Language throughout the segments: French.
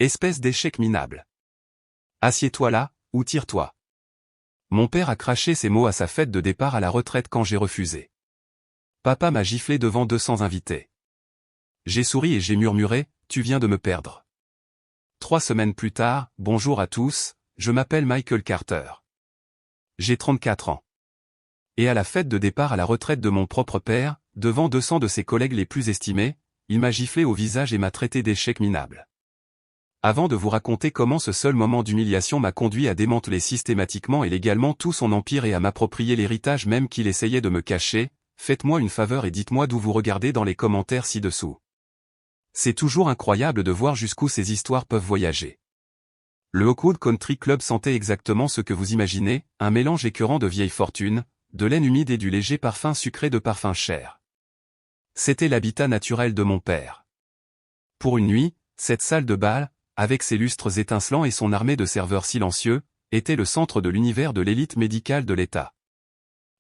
Espèce d'échec minable. Assieds-toi là, ou tire-toi. Mon père a craché ces mots à sa fête de départ à la retraite quand j'ai refusé. Papa m'a giflé devant 200 invités. J'ai souri et j'ai murmuré, tu viens de me perdre. 3 semaines plus tard, bonjour à tous, je m'appelle Michael Carter. J'ai 34 ans. Et à la fête de départ à la retraite de mon propre père, devant 200 de ses collègues les plus estimés, il m'a giflé au visage et m'a traité d'échec minable. Avant de vous raconter comment ce seul moment d'humiliation m'a conduit à démanteler systématiquement et légalement tout son empire et à m'approprier l'héritage même qu'il essayait de me cacher, faites-moi une faveur et dites-moi d'où vous regardez dans les commentaires ci-dessous. C'est toujours incroyable de voir jusqu'où ces histoires peuvent voyager. Le Oakwood Country Club sentait exactement ce que vous imaginez, un mélange écœurant de vieille fortune, de laine humide et du léger parfum sucré de parfum cher. C'était l'habitat naturel de mon père. Pour une nuit, cette salle de bal, avec ses lustres étincelants et son armée de serveurs silencieux, était le centre de l'univers de l'élite médicale de l'État.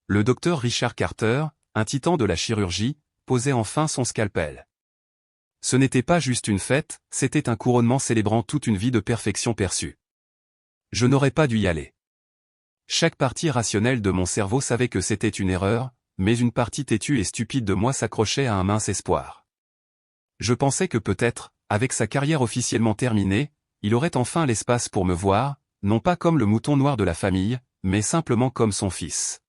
Le docteur Richard Carter, un titan de la chirurgie, posait enfin son scalpel. Ce n'était pas juste une fête, c'était un couronnement célébrant toute une vie de perfection perçue. Je n'aurais pas dû y aller. Chaque partie rationnelle de mon cerveau savait que c'était une erreur, mais une partie têtue et stupide de moi s'accrochait à un mince espoir. Je pensais que peut-être, avec sa carrière officiellement terminée, il aurait enfin l'espace pour me voir, non pas comme le mouton noir de la famille, mais simplement comme son fils.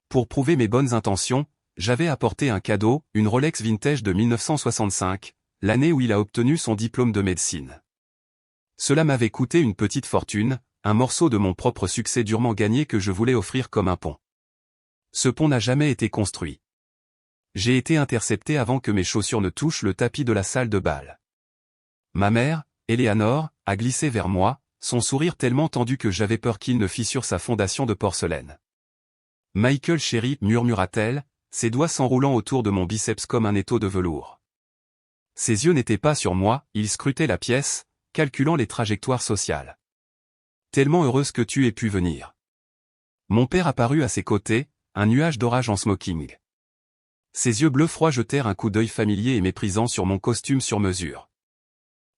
Pour prouver mes bonnes intentions, j'avais apporté un cadeau, une Rolex vintage de 1965, l'année où il a obtenu son diplôme de médecine. Cela m'avait coûté une petite fortune, un morceau de mon propre succès durement gagné que je voulais offrir comme un pont. Ce pont n'a jamais été construit. J'ai été intercepté avant que mes chaussures ne touchent le tapis de la salle de bal. Ma mère, Eleanor, a glissé vers moi, son sourire tellement tendu que j'avais peur qu'il ne fissure sa fondation de porcelaine. Michael chéri, murmura-t-elle, ses doigts s'enroulant autour de mon biceps comme un étau de velours. Ses yeux n'étaient pas sur moi, ils scrutaient la pièce, calculant les trajectoires sociales. Tellement heureuse que tu aies pu venir. Mon père apparut à ses côtés, un nuage d'orage en smoking. Ses yeux bleus froids jetèrent un coup d'œil familier et méprisant sur mon costume sur mesure.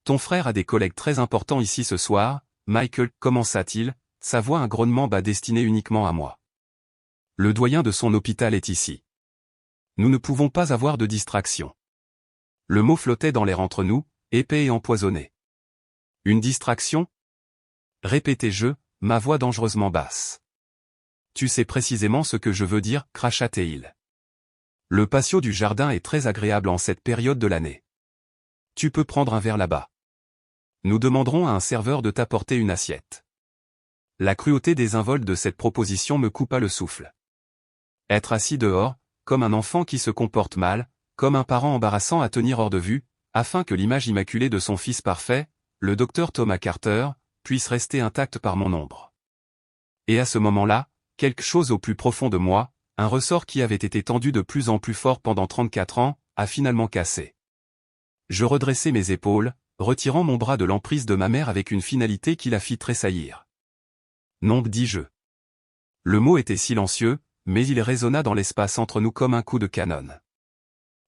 Ton frère a des collègues très importants ici ce soir, Michael, commença-t-il, sa voix un grognement bas destiné uniquement à moi. Le doyen de son hôpital est ici. Nous ne pouvons pas avoir de distraction. Le mot flottait dans l'air entre nous, épais et empoisonné. Une distraction ? Répétai-je, ma voix dangereusement basse. Tu sais précisément ce que je veux dire, cracha-t-il. Le patio du jardin est très agréable en cette période de l'année. Tu peux prendre un verre là-bas. Nous demanderons à un serveur de t'apporter une assiette. La cruauté désinvolte de cette proposition me coupa le souffle. Être assis dehors, comme un enfant qui se comporte mal, comme un parent embarrassant à tenir hors de vue, afin que l'image immaculée de son fils parfait, le docteur Thomas Carter, puisse rester intacte par mon ombre. Et à ce moment-là, quelque chose au plus profond de moi, un ressort qui avait été tendu de plus en plus fort pendant 34 ans, a finalement cassé. Je redressai mes épaules, retirant mon bras de l'emprise de ma mère avec une finalité qui la fit tressaillir. Non, dis-je. Le mot était silencieux, mais il résonna dans l'espace entre nous comme un coup de canon.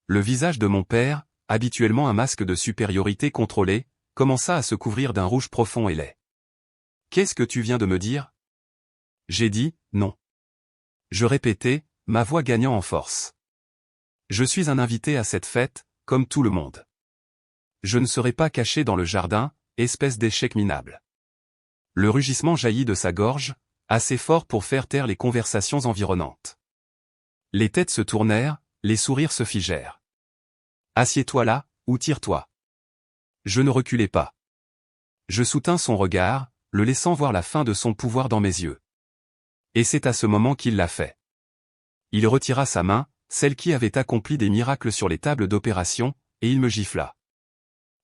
Le visage de mon père, habituellement un masque de supériorité contrôlée, commença à se couvrir d'un rouge profond et laid. « Qu'est-ce que tu viens de me dire ?» J'ai dit, non. Je répétais, ma voix gagnant en force. Je suis un invité à cette fête, comme tout le monde. Je ne serai pas caché dans le jardin, espèce d'échec minable. Le rugissement jaillit de sa gorge, assez fort pour faire taire les conversations environnantes. Les têtes se tournèrent, les sourires se figèrent. Assieds-toi là, ou tire-toi. Je ne reculai pas. Je soutins son regard, le laissant voir la fin de son pouvoir dans mes yeux. Et c'est à ce moment qu'il l'a fait. Il retira sa main, celle qui avait accompli des miracles sur les tables d'opération, et il me gifla.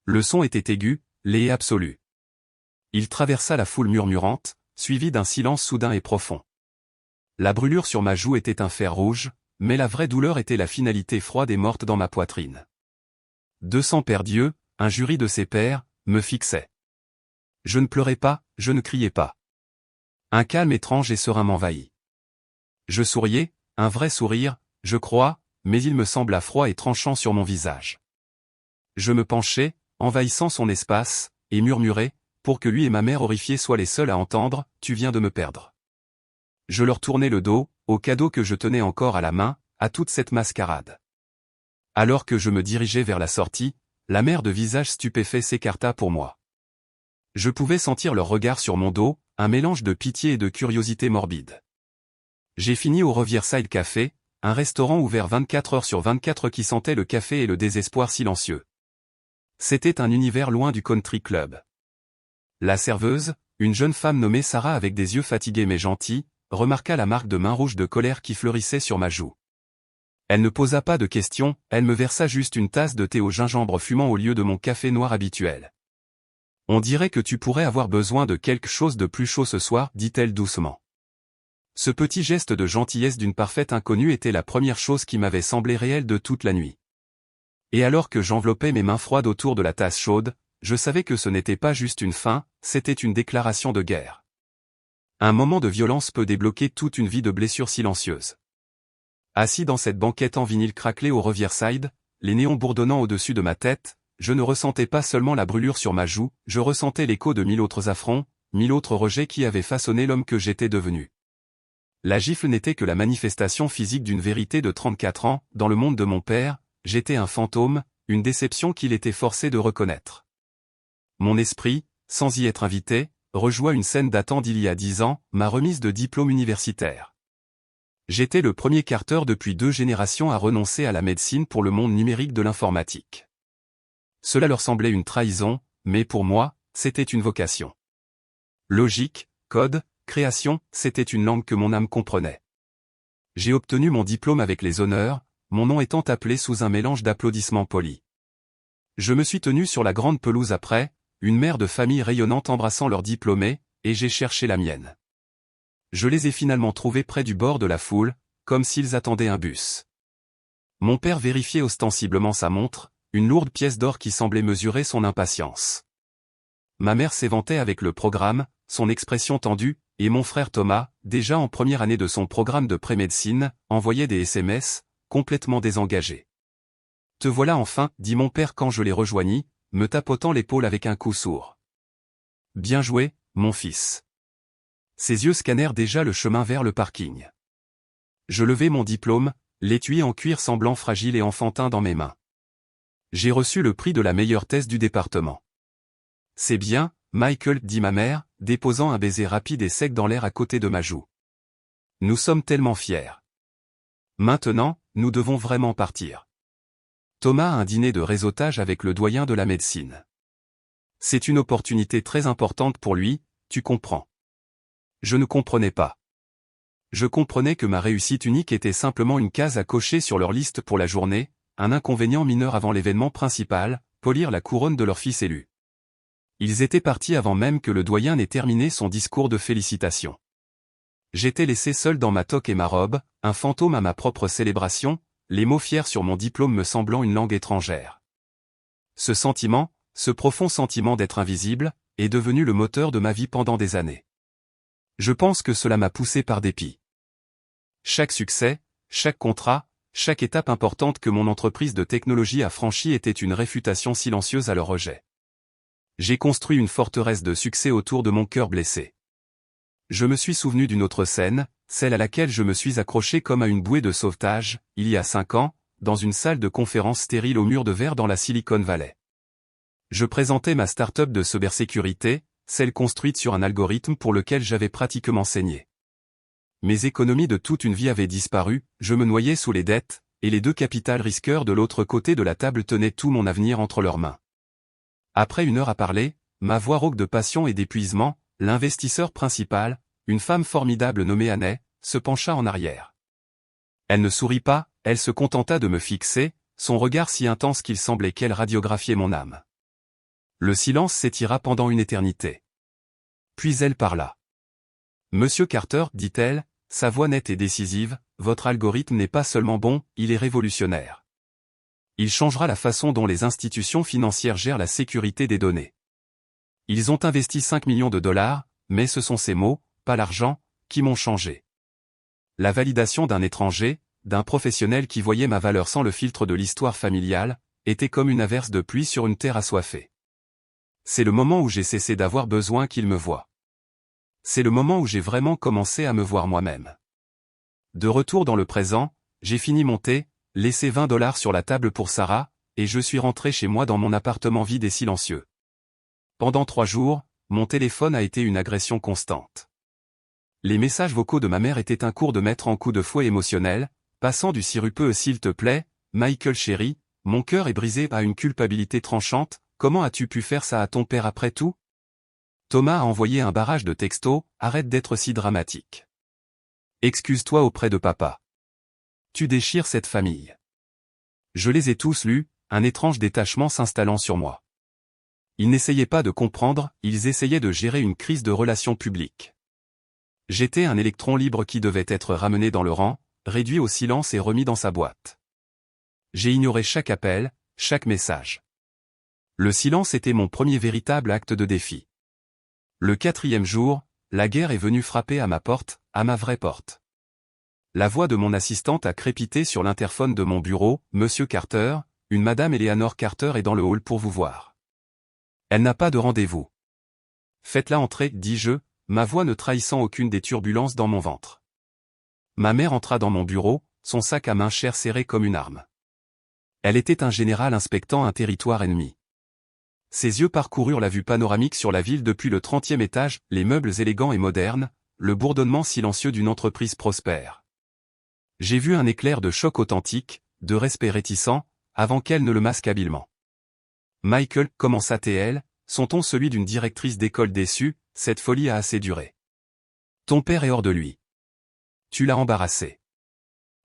Le son était aigu, laid et absolu. Il traversa la foule murmurante, suivi d'un silence soudain et profond. La brûlure sur ma joue était un fer rouge, mais la vraie douleur était la finalité froide et morte dans ma poitrine. 200 pères Dieu, un jury de ses pairs, me fixait. Je ne pleurais pas, je ne criais pas. Un calme étrange et serein m'envahit. Je souriais, un vrai sourire, je crois, mais il me sembla froid et tranchant sur mon visage. Je me penchai, envahissant son espace, et murmurait, pour que lui et ma mère horrifiés soient les seuls à entendre, « Tu viens de me perdre ». Je leur tournais le dos, au cadeau que je tenais encore à la main, à toute cette mascarade. Alors que je me dirigeais vers la sortie, la mère de visage stupéfait s'écarta pour moi. Je pouvais sentir leur regard sur mon dos, un mélange de pitié et de curiosité morbide. J'ai fini au Riverside Café, un restaurant ouvert 24 heures sur 24 qui sentait le café et le désespoir silencieux. C'était un univers loin du country club. La serveuse, une jeune femme nommée Sarah avec des yeux fatigués mais gentils, remarqua la marque de main rouge de colère qui fleurissait sur ma joue. Elle ne posa pas de questions, elle me versa juste une tasse de thé au gingembre fumant au lieu de mon café noir habituel. « On dirait que tu pourrais avoir besoin de quelque chose de plus chaud ce soir, dit-elle doucement. Ce petit geste de gentillesse d'une parfaite inconnue était la première chose qui m'avait semblé réelle de toute la nuit. Et alors que j'enveloppais mes mains froides autour de la tasse chaude, je savais que ce n'était pas juste une fin, c'était une déclaration de guerre. Un moment de violence peut débloquer toute une vie de blessures silencieuses. Assis dans cette banquette en vinyle craquelé au Riverside, les néons bourdonnant au-dessus de ma tête, je ne ressentais pas seulement la brûlure sur ma joue, je ressentais l'écho de 1000 autres affronts, 1000 autres rejets qui avaient façonné l'homme que j'étais devenu. La gifle n'était que la manifestation physique d'une vérité de 34 ans, dans le monde de mon père, j'étais un fantôme, une déception qu'il était forcé de reconnaître. Mon esprit, sans y être invité, rejoint une scène datant d'il y a 10 ans, ma remise de diplôme universitaire. J'étais le premier Carter depuis 2 générations à renoncer à la médecine pour le monde numérique de l'informatique. Cela leur semblait une trahison, mais pour moi, c'était une vocation. Logique, code, création, c'était une langue que mon âme comprenait. J'ai obtenu mon diplôme avec les honneurs, mon nom étant appelé sous un mélange d'applaudissements polis. Je me suis tenu sur la grande pelouse après, une mère de famille rayonnante embrassant leurs diplômés, et j'ai cherché la mienne. Je les ai finalement trouvés près du bord de la foule, comme s'ils attendaient un bus. Mon père vérifiait ostensiblement sa montre, une lourde pièce d'or qui semblait mesurer son impatience. Ma mère s'éventait avec le programme, son expression tendue, et mon frère Thomas, déjà en première année de son programme de pré-médecine, envoyait des SMS, complètement désengagé. « Te voilà enfin, dit mon père quand je les rejoignis, me tapotant l'épaule avec un coup sourd. « Bien joué, mon fils. » Ses yeux scannèrent déjà le chemin vers le parking. Je levai mon diplôme, l'étui en cuir semblant fragile et enfantin dans mes mains. J'ai reçu le prix de la meilleure thèse du département. « C'est bien, Michael, dit ma mère, déposant un baiser rapide et sec dans l'air à côté de ma joue. Nous sommes tellement fiers. Maintenant, nous devons vraiment partir. Thomas a un dîner de réseautage avec le doyen de la médecine. C'est une opportunité très importante pour lui, tu comprends. Je ne comprenais pas. Je comprenais que ma réussite unique était simplement une case à cocher sur leur liste pour la journée, un inconvénient mineur avant l'événement principal, polir la couronne de leur fils élu. Ils étaient partis avant même que le doyen n'ait terminé son discours de félicitations. J'étais laissé seul dans ma toque et ma robe, un fantôme à ma propre célébration, les mots fiers sur mon diplôme me semblant une langue étrangère. Ce sentiment, ce profond sentiment d'être invisible, est devenu le moteur de ma vie pendant des années. Je pense que cela m'a poussé par dépit. Chaque succès, chaque contrat, chaque étape importante que mon entreprise de technologie a franchie était une réfutation silencieuse à leur rejet. J'ai construit une forteresse de succès autour de mon cœur blessé. Je me suis souvenu d'une autre scène, celle à laquelle je me suis accroché comme à une bouée de sauvetage, il y a 5 ans, dans une salle de conférence stérile au mur de verre dans la Silicon Valley. Je présentais ma start-up de cybersécurité, celle construite sur un algorithme pour lequel j'avais pratiquement saigné. Mes économies de toute une vie avaient disparu, je me noyais sous les dettes, et les 2 capital risqueurs de l'autre côté de la table tenaient tout mon avenir entre leurs mains. Après 1 heure à parler, ma voix rauque de passion et d'épuisement, l'investisseur principal, une femme formidable nommée Anne, se pencha en arrière. Elle ne sourit pas, elle se contenta de me fixer, son regard si intense qu'il semblait qu'elle radiographiait mon âme. Le silence s'étira pendant une éternité. Puis elle parla. « Monsieur Carter, dit-elle, sa voix nette et décisive, votre algorithme n'est pas seulement bon, il est révolutionnaire. Il changera la façon dont les institutions financières gèrent la sécurité des données. Ils ont investi 5 millions de dollars, mais ce sont ces mots, pas l'argent, qui m'ont changé. La validation d'un étranger, d'un professionnel qui voyait ma valeur sans le filtre de l'histoire familiale, était comme une averse de pluie sur une terre assoiffée. C'est le moment où j'ai cessé d'avoir besoin qu'il me voie. C'est le moment où j'ai vraiment commencé à me voir moi-même. De retour dans le présent, j'ai fini mon thé, laissé $20 sur la table pour Sarah, et je suis rentré chez moi dans mon appartement vide et silencieux. Pendant 3 jours, mon téléphone a été une agression constante. Les messages vocaux de ma mère étaient un cours de maître en coups de fouet émotionnel, passant du sirupeux s'il te plaît, Michael chéri, mon cœur est brisé à une culpabilité tranchante, comment as-tu pu faire ça à ton père après tout? Thomas a envoyé un barrage de textos, arrête d'être si dramatique. Excuse-toi auprès de papa. Tu déchires cette famille. Je les ai tous lus, un étrange détachement s'installant sur moi. Ils n'essayaient pas de comprendre, ils essayaient de gérer une crise de relations publiques. J'étais un électron libre qui devait être ramené dans le rang, réduit au silence et remis dans sa boîte. J'ai ignoré chaque appel, chaque message. Le silence était mon premier véritable acte de défi. Le 4e jour, la guerre est venue frapper à ma porte, à ma vraie porte. La voix de mon assistante a crépité sur l'interphone de mon bureau, Monsieur Carter, une Madame Eleanor Carter est dans le hall pour vous voir. Elle n'a pas de rendez-vous. Faites-la entrer, dis-je, ma voix ne trahissant aucune des turbulences dans mon ventre. Ma mère entra dans mon bureau, son sac à main chair serré comme une arme. Elle était un général inspectant un territoire ennemi. Ses yeux parcoururent la vue panoramique sur la ville depuis le 30e étage, les meubles élégants et modernes, le bourdonnement silencieux d'une entreprise prospère. J'ai vu un éclair de choc authentique, de respect réticent, avant qu'elle ne le masque habilement. Michael, commença-t-elle, son ton celui d'une directrice d'école déçue, cette folie a assez duré. Ton père est hors de lui. Tu l'as embarrassé.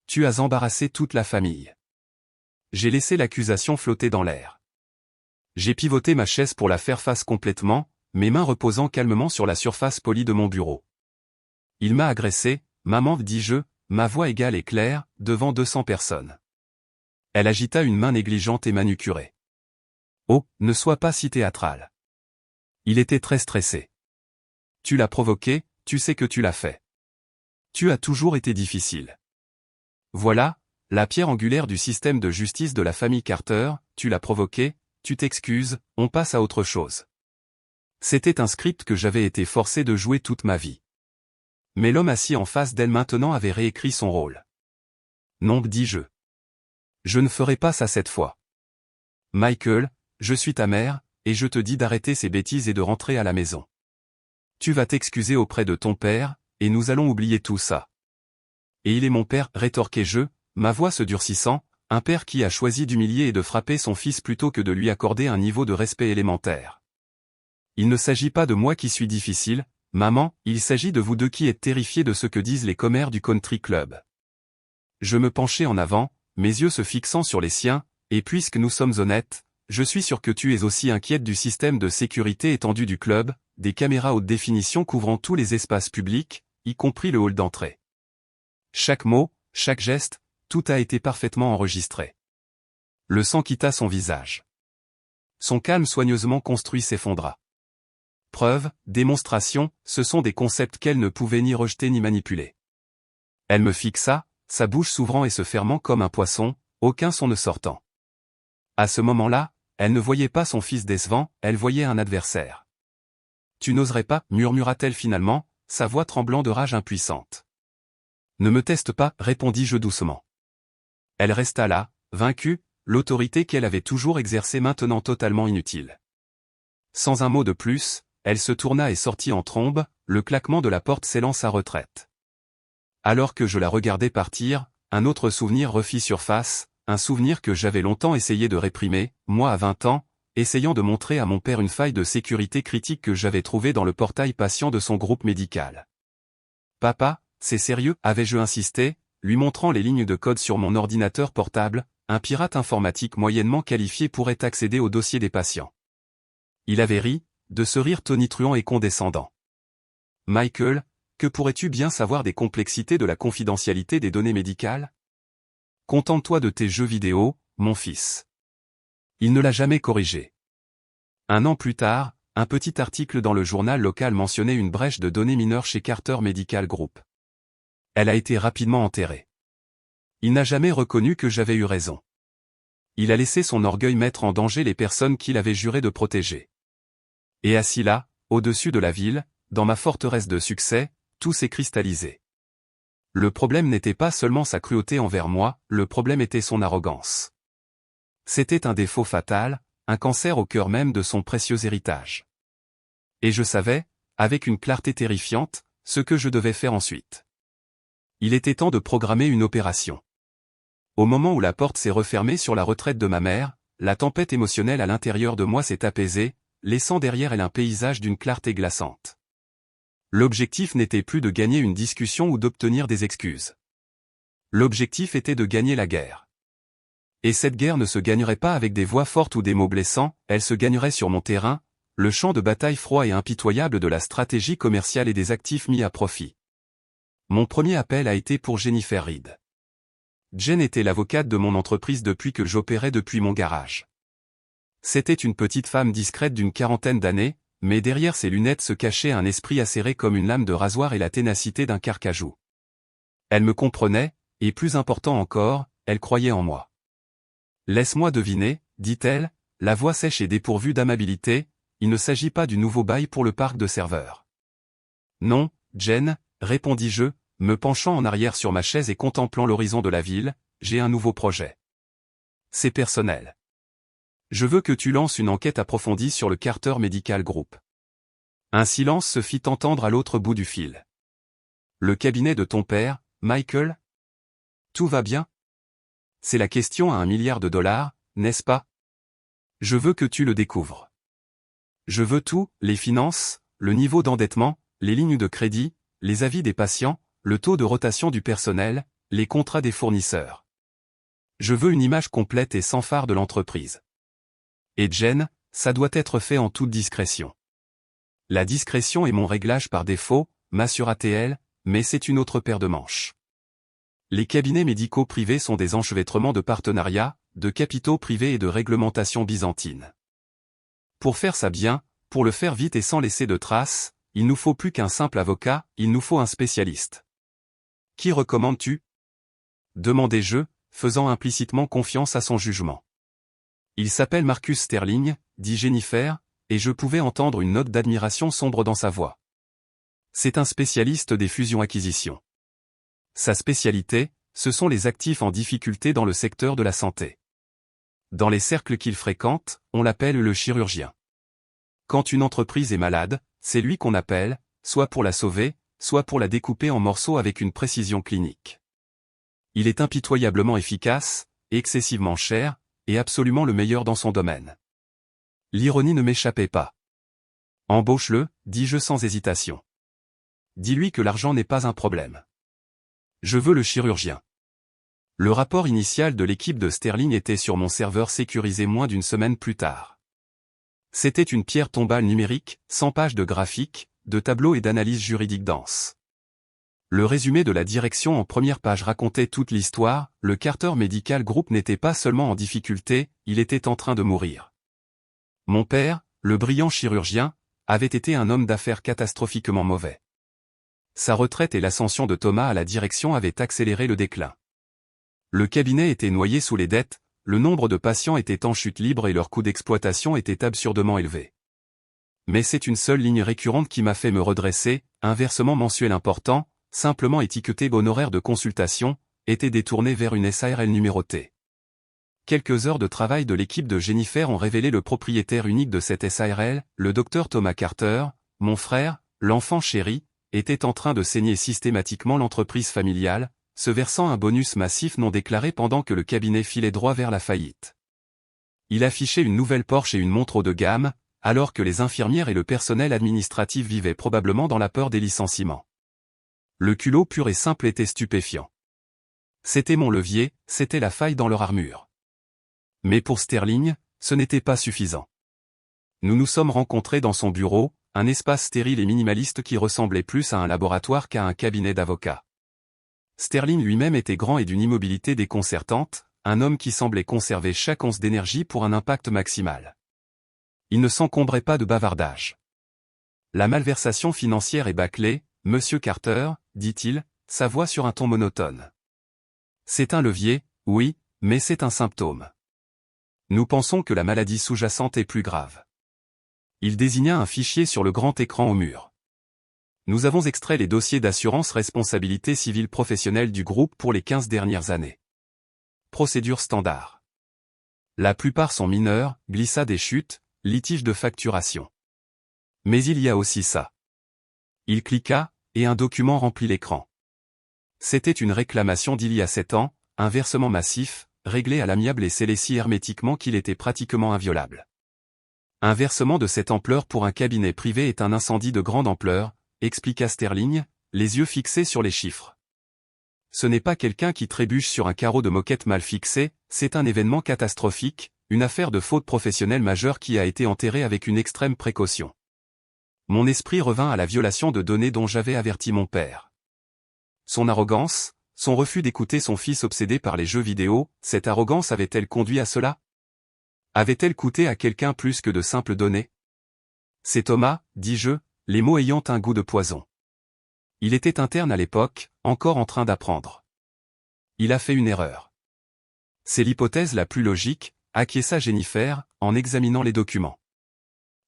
Tu as embarrassé toute la famille. J'ai laissé l'accusation flotter dans l'air. J'ai pivoté ma chaise pour la faire face complètement, mes mains reposant calmement sur la surface polie de mon bureau. Il m'a agressé, maman, dis-je, ma voix égale et claire, devant 200 personnes. Elle agita une main négligente et manucurée. Oh, ne sois pas si théâtral. Il était très stressé. Tu l'as provoqué, tu sais que tu l'as fait. Tu as toujours été difficile. Voilà, la pierre angulaire du système de justice de la famille Carter, tu l'as provoqué, tu t'excuses, on passe à autre chose. C'était un script que j'avais été forcé de jouer toute ma vie. Mais l'homme assis en face d'elle maintenant avait réécrit son rôle. Non, dis-je. Je ne ferai pas ça cette fois. Michael, je suis ta mère, et je te dis d'arrêter ces bêtises et de rentrer à la maison. Tu vas t'excuser auprès de ton père, et nous allons oublier tout ça. Et il est mon père, rétorquai-je, ma voix se durcissant, un père qui a choisi d'humilier et de frapper son fils plutôt que de lui accorder un niveau de respect élémentaire. Il ne s'agit pas de moi qui suis difficile, maman, il s'agit de vous deux qui êtes terrifiés de ce que disent les commères du country club. Je me penchai en avant, mes yeux se fixant sur les siens, et puisque nous sommes honnêtes, je suis sûr que tu es aussi inquiète du système de sécurité étendu du club, des caméras haute définition couvrant tous les espaces publics, y compris le hall d'entrée. Chaque mot, chaque geste, tout a été parfaitement enregistré. Le sang quitta son visage. Son calme soigneusement construit s'effondra. Preuve, démonstration, ce sont des concepts qu'elle ne pouvait ni rejeter ni manipuler. Elle me fixa, sa bouche s'ouvrant et se fermant comme un poisson, aucun son ne sortant. À ce moment-là, elle ne voyait pas son fils décevant, elle voyait un adversaire. Tu n'oserais pas, murmura-t-elle finalement, sa voix tremblant de rage impuissante. Ne me teste pas, répondis-je doucement. Elle resta là, vaincue, l'autorité qu'elle avait toujours exercée maintenant totalement inutile. Sans un mot de plus, elle se tourna et sortit en trombe, le claquement de la porte scellant sa retraite. Alors que je la regardais partir, un autre souvenir refit surface, un souvenir que j'avais longtemps essayé de réprimer, moi à 20 ans, essayant de montrer à mon père une faille de sécurité critique que j'avais trouvée dans le portail patient de son groupe médical. Papa, c'est sérieux, avais-je insisté, lui montrant les lignes de code sur mon ordinateur portable, un pirate informatique moyennement qualifié pourrait accéder au dossier des patients. Il avait ri, de ce rire tonitruant et condescendant. Michael, que pourrais-tu bien savoir des complexités de la confidentialité des données médicales? Contente-toi de tes jeux vidéo, mon fils. Il ne l'a jamais corrigé. 1 an plus tard, un petit article dans le journal local mentionnait une brèche de données mineures chez Carter Medical Group. Elle a été rapidement enterrée. Il n'a jamais reconnu que j'avais eu raison. Il a laissé son orgueil mettre en danger les personnes qu'il avait juré de protéger. Et assis là, au-dessus de la ville, dans ma forteresse de succès, tout s'est cristallisé. Le problème n'était pas seulement sa cruauté envers moi, le problème était son arrogance. C'était un défaut fatal, un cancer au cœur même de son précieux héritage. Et je savais, avec une clarté terrifiante, ce que je devais faire ensuite. Il était temps de programmer une opération. Au moment où la porte s'est refermée sur la retraite de ma mère, la tempête émotionnelle à l'intérieur de moi s'est apaisée, laissant derrière elle un paysage d'une clarté glaçante. L'objectif n'était plus de gagner une discussion ou d'obtenir des excuses. L'objectif était de gagner la guerre. Et cette guerre ne se gagnerait pas avec des voix fortes ou des mots blessants, elle se gagnerait sur mon terrain, le champ de bataille froid et impitoyable de la stratégie commerciale et des actifs mis à profit. Mon premier appel a été pour Jennifer Reed. Jen était l'avocate de mon entreprise depuis que j'opérais depuis mon garage. C'était une petite femme discrète d'une quarantaine d'années, mais derrière ses lunettes se cachait un esprit acéré comme une lame de rasoir et la ténacité d'un carcajou. Elle me comprenait, et plus important encore, elle croyait en moi. « Laisse-moi deviner, dit-elle, la voix sèche et dépourvue d'amabilité, il ne s'agit pas du nouveau bail pour le parc de serveurs. »« Non, Jen, répondis-je, me penchant en arrière sur ma chaise et contemplant l'horizon de la ville, j'ai un nouveau projet. C'est personnel. Je veux que tu lances une enquête approfondie sur le Carter Medical Group. » Un silence se fit entendre à l'autre bout du fil. « Le cabinet de ton père, Michael ? Tout va bien ? C'est la question à $1 milliard, n'est-ce pas ? Je veux que tu le découvres. Je veux tout, les finances, le niveau d'endettement, les lignes de crédit, les avis des patients, le taux de rotation du personnel, les contrats des fournisseurs. Je veux une image complète et sans fard de l'entreprise. Et Jen, ça doit être fait en toute discrétion. La discrétion est mon réglage par défaut, m'assura-t-elle, mais c'est une autre paire de manches. Les cabinets médicaux privés sont des enchevêtrements de partenariats, de capitaux privés et de réglementations byzantines. Pour faire ça bien, pour le faire vite et sans laisser de traces, il nous faut plus qu'un simple avocat, il nous faut un spécialiste. Qui recommandes-tu ? Demandai-je, faisant implicitement confiance à son jugement. Il s'appelle Marcus Sterling, dit Jennifer, et je pouvais entendre une note d'admiration sombre dans sa voix. C'est un spécialiste des fusions-acquisitions. Sa spécialité, ce sont les actifs en difficulté dans le secteur de la santé. Dans les cercles qu'il fréquente, on l'appelle le chirurgien. Quand une entreprise est malade, c'est lui qu'on appelle, soit pour la sauver, soit pour la découper en morceaux avec une précision clinique. Il est impitoyablement efficace, excessivement cher, et absolument le meilleur dans son domaine. L'ironie ne m'échappait pas. Embauche-le, dis-je sans hésitation. Dis-lui que l'argent n'est pas un problème. Je veux le chirurgien. Le rapport initial de l'équipe de Sterling était sur mon serveur sécurisé moins d'une semaine plus tard. C'était une pierre tombale numérique, 100 pages de graphiques, de tableaux et d'analyses juridiques denses. Le résumé de la direction en première page racontait toute l'histoire, le Carter Medical Group n'était pas seulement en difficulté, il était en train de mourir. Mon père, le brillant chirurgien, avait été un homme d'affaires catastrophiquement mauvais. Sa retraite et l'ascension de Thomas à la direction avaient accéléré le déclin. Le cabinet était noyé sous les dettes, le nombre de patients était en chute libre et leur coût d'exploitation était absurdement élevé. Mais c'est une seule ligne récurrente qui m'a fait me redresser, un versement mensuel important, simplement étiqueté honoraire de consultation, était détourné vers une SARL numérotée. Quelques heures de travail de l'équipe de Jennifer ont révélé le propriétaire unique de cette SARL, le docteur Thomas Carter, mon frère, l'enfant chéri, était en train de saigner systématiquement l'entreprise familiale, se versant un bonus massif non déclaré pendant que le cabinet filait droit vers la faillite. Il affichait une nouvelle Porsche et une montre haut de gamme, alors que les infirmières et le personnel administratif vivaient probablement dans la peur des licenciements. Le culot pur et simple était stupéfiant. C'était mon levier, c'était la faille dans leur armure. Mais pour Sterling, ce n'était pas suffisant. Nous nous sommes rencontrés dans son bureau, un espace stérile et minimaliste qui ressemblait plus à un laboratoire qu'à un cabinet d'avocats. Sterling lui-même était grand et d'une immobilité déconcertante, un homme qui semblait conserver chaque once d'énergie pour un impact maximal. Il ne s'encombrait pas de bavardage. La malversation financière est bâclée, Monsieur Carter, dit-il, sa voix sur un ton monotone. C'est un levier, oui, mais c'est un symptôme. Nous pensons que la maladie sous-jacente est plus grave. Il désigna un fichier sur le grand écran au mur. Nous avons extrait les dossiers d'assurance responsabilité civile professionnelle du groupe pour les 15 dernières années. Procédure standard. La plupart sont mineurs, glissades et chutes, litiges de facturation. Mais il y a aussi ça. Il cliqua, et un document remplit l'écran. C'était une réclamation d'il y a 7 ans, un versement massif, réglé à l'amiable et scellé si hermétiquement qu'il était pratiquement inviolable. Un versement de cette ampleur pour un cabinet privé est un incendie de grande ampleur, expliqua Sterling, les yeux fixés sur les chiffres. Ce n'est pas quelqu'un qui trébuche sur un carreau de moquette mal fixé, c'est un événement catastrophique, une affaire de faute professionnelle majeure qui a été enterrée avec une extrême précaution. Mon esprit revint à la violation de données dont j'avais averti mon père. Son arrogance, son refus d'écouter son fils obsédé par les jeux vidéo, cette arrogance avait-elle conduit à cela? Avait-elle coûté à quelqu'un plus que de simples données? C'est Thomas, dis-je, les mots ayant un goût de poison. Il était interne à l'époque, encore en train d'apprendre. Il a fait une erreur. C'est l'hypothèse la plus logique, acquiesça Jennifer, en examinant les documents.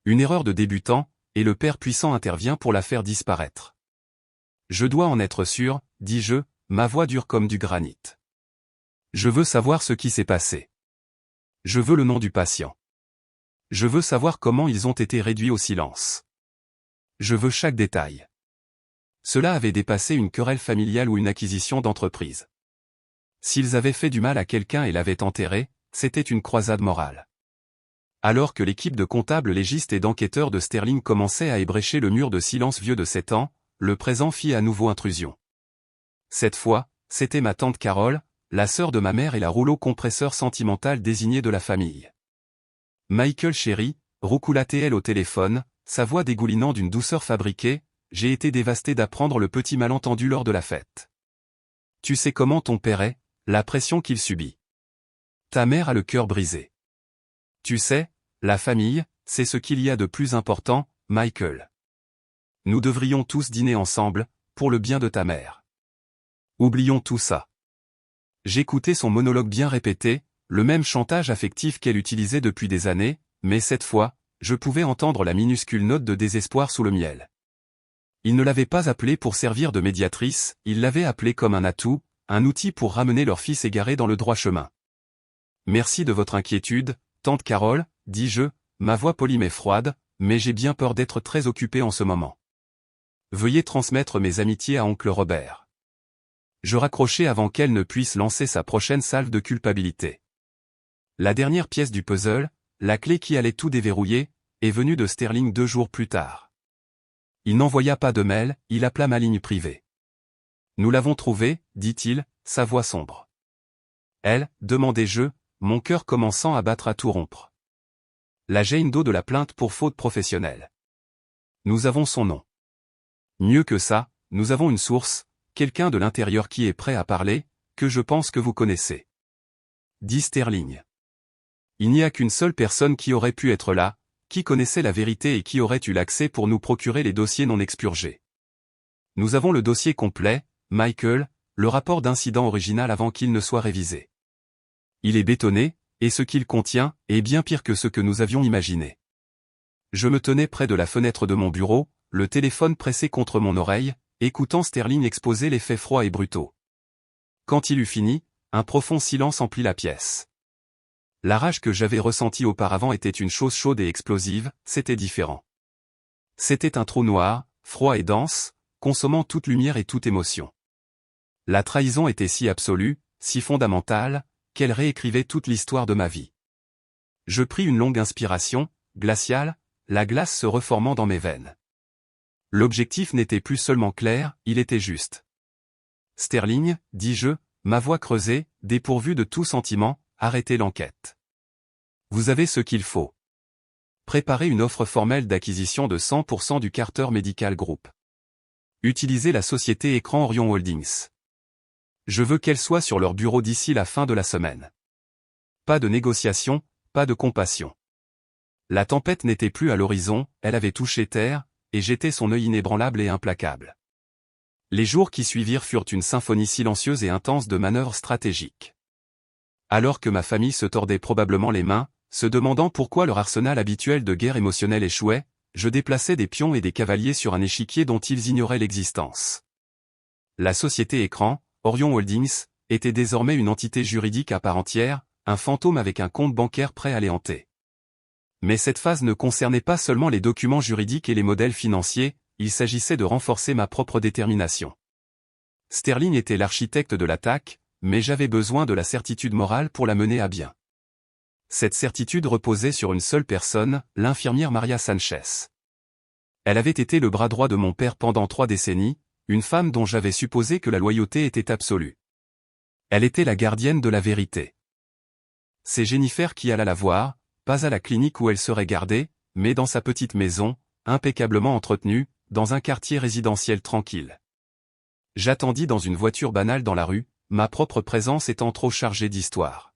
Une erreur de débutant, et le Père puissant intervient pour la faire disparaître. Je dois en être sûr, dis-je, ma voix dure comme du granit. Je veux savoir ce qui s'est passé. Je veux le nom du patient. Je veux savoir comment ils ont été réduits au silence. Je veux chaque détail. Cela avait dépassé une querelle familiale ou une acquisition d'entreprise. S'ils avaient fait du mal à quelqu'un et l'avaient enterré, c'était une croisade morale. Alors que l'équipe de comptables légistes et d'enquêteurs de Sterling commençait à ébrécher le mur de silence vieux de 7 ans, le présent fit à nouveau intrusion. Cette fois, c'était ma tante Carole, la sœur de ma mère et la rouleau compresseur sentimentale désignée de la famille. Michael chéri, roucoula-t-elle au téléphone, sa voix dégoulinant d'une douceur fabriquée, j'ai été dévasté d'apprendre le petit malentendu lors de la fête. Tu sais comment ton père est, la pression qu'il subit. Ta mère a le cœur brisé. Tu sais, la famille, c'est ce qu'il y a de plus important, Michael. Nous devrions tous dîner ensemble, pour le bien de ta mère. Oublions tout ça. J'écoutais son monologue bien répété, le même chantage affectif qu'elle utilisait depuis des années, mais cette fois, je pouvais entendre la minuscule note de désespoir sous le miel. Il ne l'avait pas appelée pour servir de médiatrice, il l'avait appelée comme un atout, un outil pour ramener leur fils égaré dans le droit chemin. Merci de votre inquiétude, tante Carole, dis-je, ma voix polie mais froide, mais j'ai bien peur d'être très occupé en ce moment. Veuillez transmettre mes amitiés à oncle Robert. Je raccrochai avant qu'elle ne puisse lancer sa prochaine salve de culpabilité. La dernière pièce du puzzle, la clé qui allait tout déverrouiller, est venue de Sterling 2 jours plus tard. Il n'envoya pas de mail, il appela ma ligne privée. Nous l'avons trouvé, dit-il, sa voix sombre. Elle, demandai-je, mon cœur commençant à battre à tout rompre. La Jane Doe de la plainte pour faute professionnelle. Nous avons son nom. Mieux que ça, nous avons une source, quelqu'un de l'intérieur qui est prêt à parler, que je pense que vous connaissez. Dit Sterling. Il n'y a qu'une seule personne qui aurait pu être là, qui connaissait la vérité et qui aurait eu l'accès pour nous procurer les dossiers non expurgés. Nous avons le dossier complet, Michael, le rapport d'incident original avant qu'il ne soit révisé. Il est bétonné, et ce qu'il contient est bien pire que ce que nous avions imaginé. Je me tenais près de la fenêtre de mon bureau, le téléphone pressé contre mon oreille, écoutant Sterling exposer les faits froids et brutaux. Quand il eut fini, un profond silence emplit la pièce. La rage que j'avais ressentie auparavant était une chose chaude et explosive, c'était différent. C'était un trou noir, froid et dense, consommant toute lumière et toute émotion. La trahison était si absolue, si fondamentale, qu'elle réécrivait toute l'histoire de ma vie. Je pris une longue inspiration, glaciale, la glace se reformant dans mes veines. L'objectif n'était plus seulement clair, il était juste. Sterling, dis-je, ma voix creusée, dépourvue de tout sentiment, arrêtez l'enquête. Vous avez ce qu'il faut. Préparez une offre formelle d'acquisition de 100% du Carter Medical Group. Utilisez la société Écran Orion Holdings. Je veux qu'elle soit sur leur bureau d'ici la fin de la semaine. Pas de négociation, pas de compassion. La tempête n'était plus à l'horizon, elle avait touché terre, et j'étais son œil inébranlable et implacable. Les jours qui suivirent furent une symphonie silencieuse et intense de manœuvres stratégiques. Alors que ma famille se tordait probablement les mains, se demandant pourquoi leur arsenal habituel de guerre émotionnelle échouait, je déplaçais des pions et des cavaliers sur un échiquier dont ils ignoraient l'existence. La société écran, Orion Holdings, était désormais une entité juridique à part entière, un fantôme avec un compte bancaire prêt à les hanter. Mais cette phase ne concernait pas seulement les documents juridiques et les modèles financiers, il s'agissait de renforcer ma propre détermination. Sterling était l'architecte de l'attaque, mais j'avais besoin de la certitude morale pour la mener à bien. Cette certitude reposait sur une seule personne, l'infirmière Maria Sanchez. Elle avait été le bras droit de mon père pendant 3 décennies, une femme dont j'avais supposé que la loyauté était absolue. Elle était la gardienne de la vérité. C'est Jennifer qui alla la voir, pas à la clinique où elle serait gardée, mais dans sa petite maison, impeccablement entretenue, dans un quartier résidentiel tranquille. J'attendis dans une voiture banale dans la rue, ma propre présence étant trop chargée d'histoire.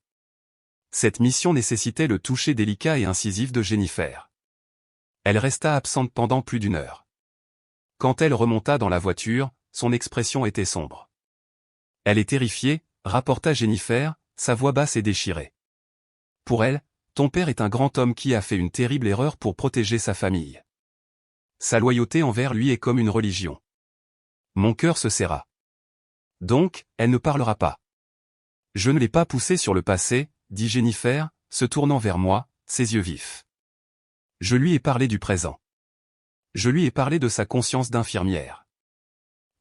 Cette mission nécessitait le toucher délicat et incisif de Jennifer. Elle resta absente pendant plus d'1 heure. Quand elle remonta dans la voiture, son expression était sombre. Elle est terrifiée, rapporta Jennifer, sa voix basse et déchirée. Pour elle, ton père est un grand homme qui a fait une terrible erreur pour protéger sa famille. Sa loyauté envers lui est comme une religion. Mon cœur se serra. Donc, elle ne parlera pas. Je ne l'ai pas poussée sur le passé, dit Jennifer, se tournant vers moi, ses yeux vifs. Je lui ai parlé du présent. Je lui ai parlé de sa conscience d'infirmière.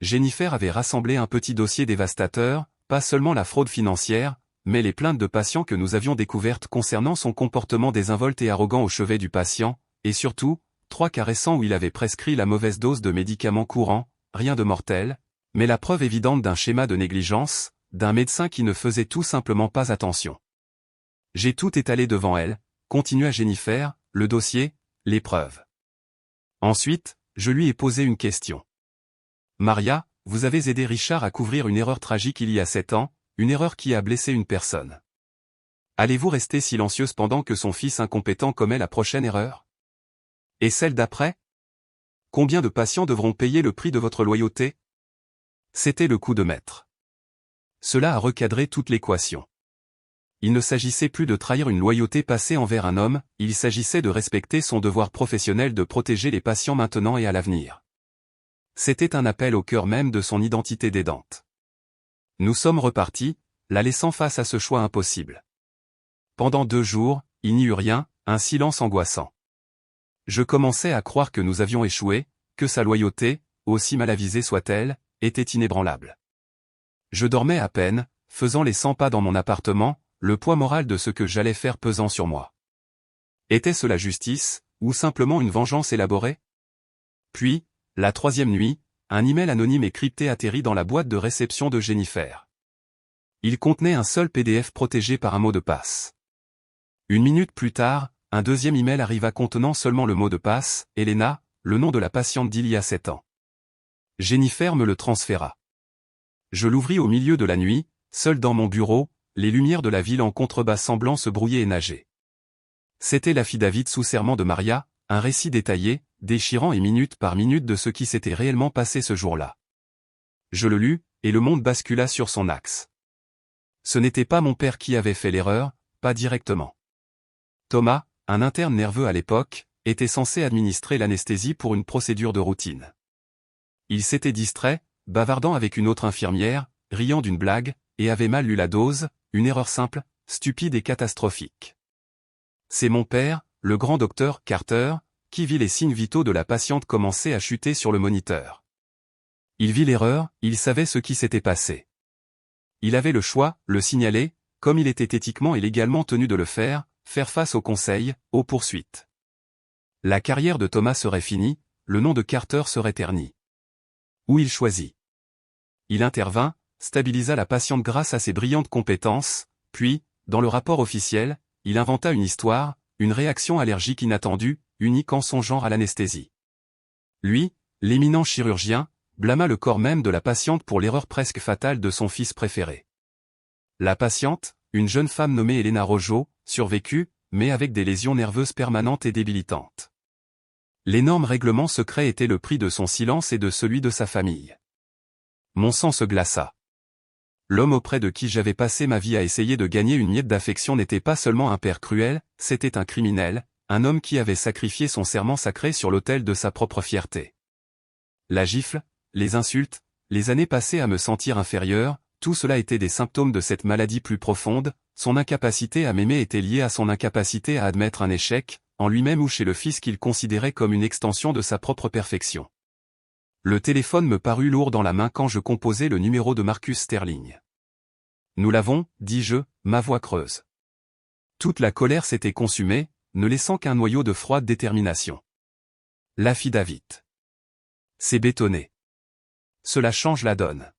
Jennifer avait rassemblé un petit dossier dévastateur, pas seulement la fraude financière, mais les plaintes de patients que nous avions découvertes concernant son comportement désinvolte et arrogant au chevet du patient, et surtout, 3 cas récents où il avait prescrit la mauvaise dose de médicaments courants, rien de mortel, mais la preuve évidente d'un schéma de négligence, d'un médecin qui ne faisait tout simplement pas attention. J'ai tout étalé devant elle, continua Jennifer, le dossier, les preuves. Ensuite, je lui ai posé une question. Maria, vous avez aidé Richard à couvrir une erreur tragique il y a 7 ans, une erreur qui a blessé une personne. Allez-vous rester silencieuse pendant que son fils incompétent commet la prochaine erreur? Et celle d'après? Combien de patients devront payer le prix de votre loyauté? C'était le coup de maître. Cela a recadré toute l'équation. Il ne s'agissait plus de trahir une loyauté passée envers un homme, il s'agissait de respecter son devoir professionnel de protéger les patients maintenant et à l'avenir. C'était un appel au cœur même de son identité d'aidante. Nous sommes repartis, la laissant face à ce choix impossible. Pendant 2 jours, il n'y eut rien, un silence angoissant. Je commençais à croire que nous avions échoué, que sa loyauté, aussi mal avisée soit-elle, était inébranlable. Je dormais à peine, faisant les 100 pas dans mon appartement, le poids moral de ce que j'allais faire pesant sur moi. Était-ce la justice, ou simplement une vengeance élaborée? Puis, la 3e nuit, un email anonyme et crypté atterrit dans la boîte de réception de Jennifer. Il contenait un seul PDF protégé par un mot de passe. 1 minute plus tard, un 2e email arriva contenant seulement le mot de passe, Elena, le nom de la patiente d'il y a 7 ans. Jennifer me le transféra. Je l'ouvris au milieu de la nuit, seul dans mon bureau, les lumières de la ville en contrebas semblant se brouiller et nager. C'était l'affidavit sous serment de Maria, un récit détaillé, déchirant et minute par minute de ce qui s'était réellement passé ce jour-là. Je le lus, et le monde bascula sur son axe. Ce n'était pas mon père qui avait fait l'erreur, pas directement. Thomas, un interne nerveux à l'époque, était censé administrer l'anesthésie pour une procédure de routine. Il s'était distrait, bavardant avec une autre infirmière, riant d'une blague, et avait mal lu la dose, une erreur simple, stupide et catastrophique. C'est mon père, le grand docteur Carter, qui vit les signes vitaux de la patiente commencer à chuter sur le moniteur. Il vit l'erreur, il savait ce qui s'était passé. Il avait le choix, le signaler, comme il était éthiquement et légalement tenu de le faire face au conseil, aux poursuites. La carrière de Thomas serait finie, le nom de Carter serait terni. Où il choisit. Il intervint, stabilisa la patiente grâce à ses brillantes compétences, puis, dans le rapport officiel, il inventa une histoire, une réaction allergique inattendue, unique en son genre à l'anesthésie. Lui, l'éminent chirurgien, blâma le corps même de la patiente pour l'erreur presque fatale de son fils préféré. La patiente, une jeune femme nommée Elena Rojo, survécut, mais avec des lésions nerveuses permanentes et débilitantes. L'énorme règlement secret était le prix de son silence et de celui de sa famille. Mon sang se glaça. L'homme auprès de qui j'avais passé ma vie à essayer de gagner une miette d'affection n'était pas seulement un père cruel, c'était un criminel, un homme qui avait sacrifié son serment sacré sur l'autel de sa propre fierté. La gifle, les insultes, les années passées à me sentir inférieur, tout cela était des symptômes de cette maladie plus profonde. Son incapacité à m'aimer était liée à son incapacité à admettre un échec, en lui-même ou chez le fils qu'il considérait comme une extension de sa propre perfection. Le téléphone me parut lourd dans la main quand je composais le numéro de Marcus Sterling. Nous l'avons, dis-je, ma voix creuse. Toute la colère s'était consumée, ne laissant qu'un noyau de froide détermination. L'affidavit. C'est bétonné. Cela change la donne.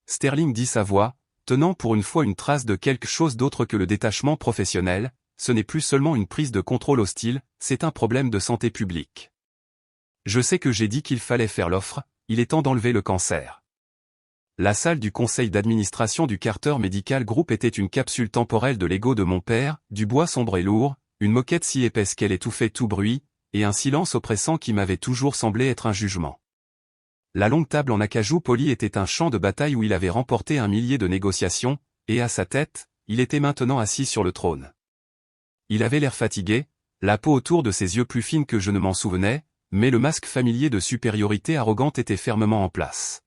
Sterling dit sa voix, tenant pour une fois une trace de quelque chose d'autre que le détachement professionnel. Ce n'est plus seulement une prise de contrôle hostile, c'est un problème de santé publique. Je sais que j'ai dit qu'il fallait faire l'offre, il est temps d'enlever le cancer. La salle du conseil d'administration du Carter Medical Group était une capsule temporelle de l'ego de mon père, du bois sombre et lourd, une moquette si épaisse qu'elle étouffait tout bruit, et un silence oppressant qui m'avait toujours semblé être un jugement. La longue table en acajou poli était un champ de bataille où il avait remporté 1 millier de négociations, et à sa tête, il était maintenant assis sur le trône. Il avait l'air fatigué, la peau autour de ses yeux plus fine que je ne m'en souvenais, mais le masque familier de supériorité arrogante était fermement en place.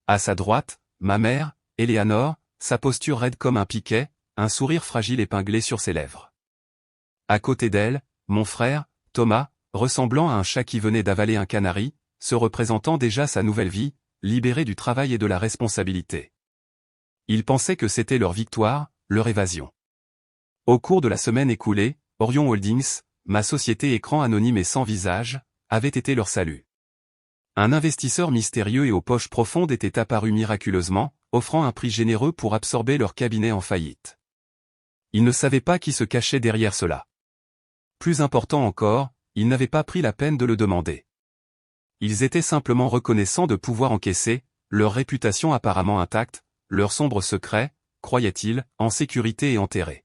À sa droite, ma mère, Eleanor, sa posture raide comme un piquet, un sourire fragile épinglé sur ses lèvres. À côté d'elle, mon frère, Thomas, ressemblant à un chat qui venait d'avaler un canari, se représentant déjà sa nouvelle vie, libéré du travail et de la responsabilité. Ils pensaient que c'était leur victoire, leur évasion. Au cours de la semaine écoulée, Orion Holdings, ma société écran anonyme et sans visage, avait été leur salut. Un investisseur mystérieux et aux poches profondes était apparu miraculeusement, offrant un prix généreux pour absorber leur cabinet en faillite. Ils ne savaient pas qui se cachait derrière cela. Plus important encore, ils n'avaient pas pris la peine de le demander. Ils étaient simplement reconnaissants de pouvoir encaisser, leur réputation apparemment intacte, leur sombre secret, croyaient-ils, en sécurité et enterré.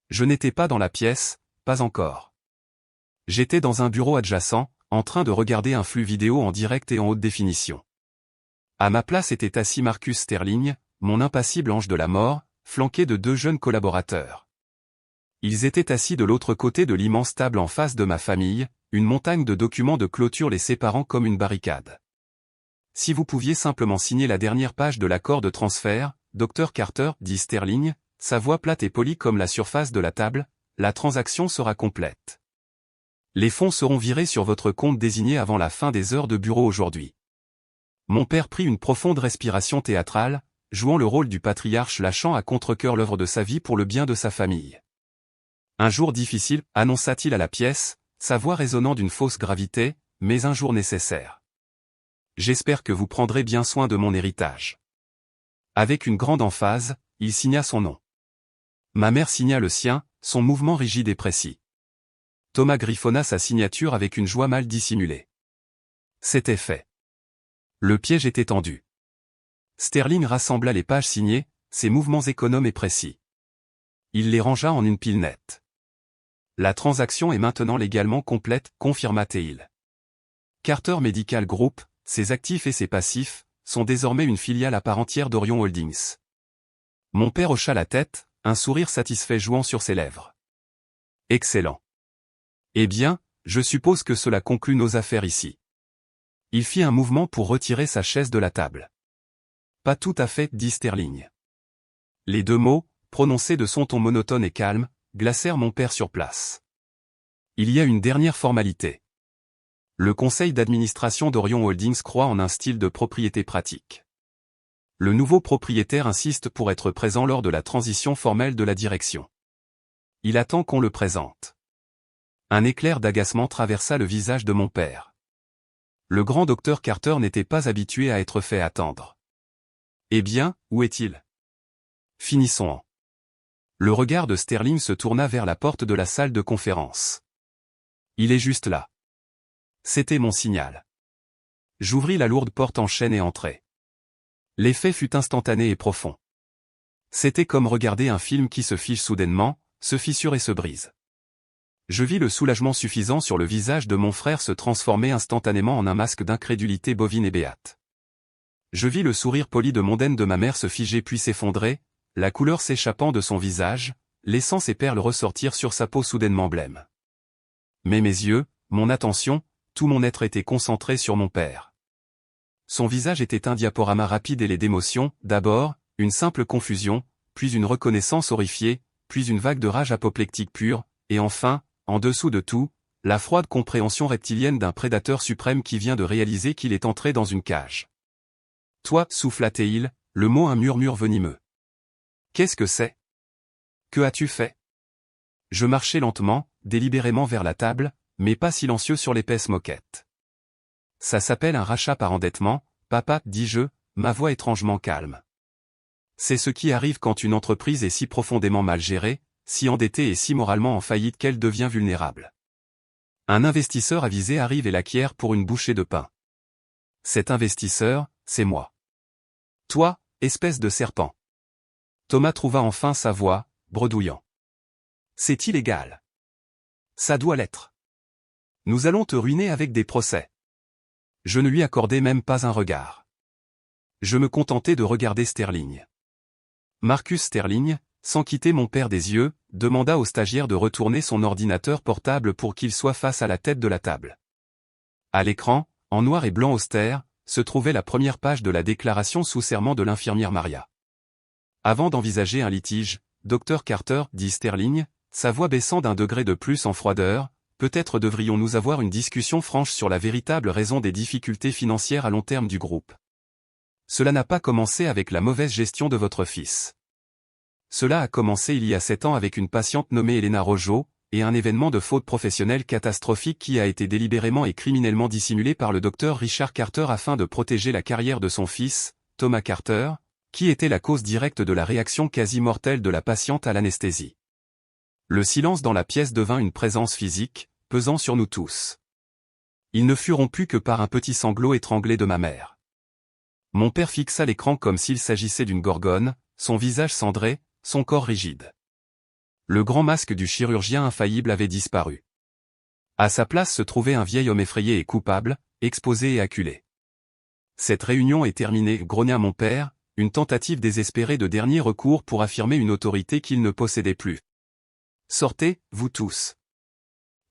Je n'étais pas dans la pièce, pas encore. J'étais dans un bureau adjacent, en train de regarder un flux vidéo en direct et en haute définition. À ma place était assis Marcus Sterling, mon impassible ange de la mort, flanqué de 2 jeunes collaborateurs. Ils étaient assis de l'autre côté de l'immense table en face de ma famille, une montagne de documents de clôture les séparant comme une barricade. Si vous pouviez simplement signer la dernière page de l'accord de transfert, Dr Carter, dit Sterling, sa voix plate et polie comme la surface de la table, la transaction sera complète. Les fonds seront virés sur votre compte désigné avant la fin des heures de bureau aujourd'hui. Mon père prit une profonde respiration théâtrale, jouant le rôle du patriarche lâchant à contre-cœur l'œuvre de sa vie pour le bien de sa famille. Un jour difficile, annonça-t-il à la pièce, sa voix résonnant d'une fausse gravité, mais un jour nécessaire. J'espère que vous prendrez bien soin de mon héritage. Avec une grande emphase, il signa son nom. Ma mère signa le sien, son mouvement rigide et précis. Thomas griffonna sa signature avec une joie mal dissimulée. C'était fait. Le piège était tendu. Sterling rassembla les pages signées, ses mouvements économes et précis. Il les rangea en une pile nette. La transaction est maintenant légalement complète, confirma-t-il. Carter Medical Group, ses actifs et ses passifs, sont désormais une filiale à part entière d'Orion Holdings. Mon père hocha la tête, un sourire satisfait jouant sur ses lèvres. Excellent. Eh bien, je suppose que cela conclut nos affaires ici. Il fit un mouvement pour retirer sa chaise de la table. Pas tout à fait, dit Sterling. Les 2 mots, prononcés de son ton monotone et calme, glacèrent mon père sur place. Il y a une dernière formalité. Le conseil d'administration d'Orion Holdings croit en un style de propriété pratique. Le nouveau propriétaire insiste pour être présent lors de la transition formelle de la direction. Il attend qu'on le présente. Un éclair d'agacement traversa le visage de mon père. Le grand docteur Carter n'était pas habitué à être fait attendre. Eh bien, où est-il? Finissons-en. Le regard de Sterling se tourna vers la porte de la salle de conférence. Il est juste là. C'était mon signal. J'ouvris la lourde porte en chêne et entrai. L'effet fut instantané et profond. C'était comme regarder un film qui se fige soudainement, se fissure et se brise. Je vis le soulagement suffisant sur le visage de mon frère se transformer instantanément en un masque d'incrédulité bovine et béate. Je vis le sourire poli de mondaine de ma mère se figer puis s'effondrer, la couleur s'échappant de son visage, laissant ses perles ressortir sur sa peau soudainement blême. Mais mes yeux, mon attention, tout mon être était concentré sur mon père. Son visage était un diaporama rapide et d'émotions, d'abord, une simple confusion, puis une reconnaissance horrifiée, puis une vague de rage apoplectique pure, et enfin, en dessous de tout, la froide compréhension reptilienne d'un prédateur suprême qui vient de réaliser qu'il est entré dans une cage. Toi, souffla-t-il, le mot un murmure venimeux. Qu'est-ce que c'est? Que as-tu fait? Je marchai lentement, délibérément vers la table, mais pas silencieux sur l'épaisse moquette. Ça s'appelle un rachat par endettement, papa, dis-je, ma voix étrangement calme. C'est ce qui arrive quand une entreprise est si profondément mal gérée, si endettée et si moralement en faillite qu'elle devient vulnérable. Un investisseur avisé arrive et l'acquiert pour une bouchée de pain. Cet investisseur, c'est moi. Toi, espèce de serpent. Thomas trouva enfin sa voix, bredouillant. C'est illégal. Ça doit l'être. Nous allons te ruiner avec des procès. Je ne lui accordai même pas un regard. Je me contentais de regarder Sterling. Marcus Sterling, sans quitter mon père des yeux, demanda au stagiaire de retourner son ordinateur portable pour qu'il soit face à la tête de la table. À l'écran, en noir et blanc austère, se trouvait la première page de la déclaration sous serment de l'infirmière Maria. Avant d'envisager un litige, Dr Carter, dit Sterling, sa voix baissant d'un degré de plus en froideur, peut-être devrions-nous avoir une discussion franche sur la véritable raison des difficultés financières à long terme du groupe. Cela n'a pas commencé avec la mauvaise gestion de votre fils. Cela a commencé il y a 7 ans avec une patiente nommée Elena Rojo, et un événement de faute professionnelle catastrophique qui a été délibérément et criminellement dissimulé par le docteur Richard Carter afin de protéger la carrière de son fils, Thomas Carter, qui était la cause directe de la réaction quasi mortelle de la patiente à l'anesthésie. Le silence dans la pièce devint une présence physique, pesant sur nous tous. Il ne fut rompu que par un petit sanglot étranglé de ma mère. Mon père fixa l'écran comme s'il s'agissait d'une gorgone, son visage cendré, son corps rigide. Le grand masque du chirurgien infaillible avait disparu. À sa place se trouvait un vieil homme effrayé et coupable, exposé et acculé. Cette réunion est terminée, grogna mon père, une tentative désespérée de dernier recours pour affirmer une autorité qu'il ne possédait plus. Sortez, vous tous.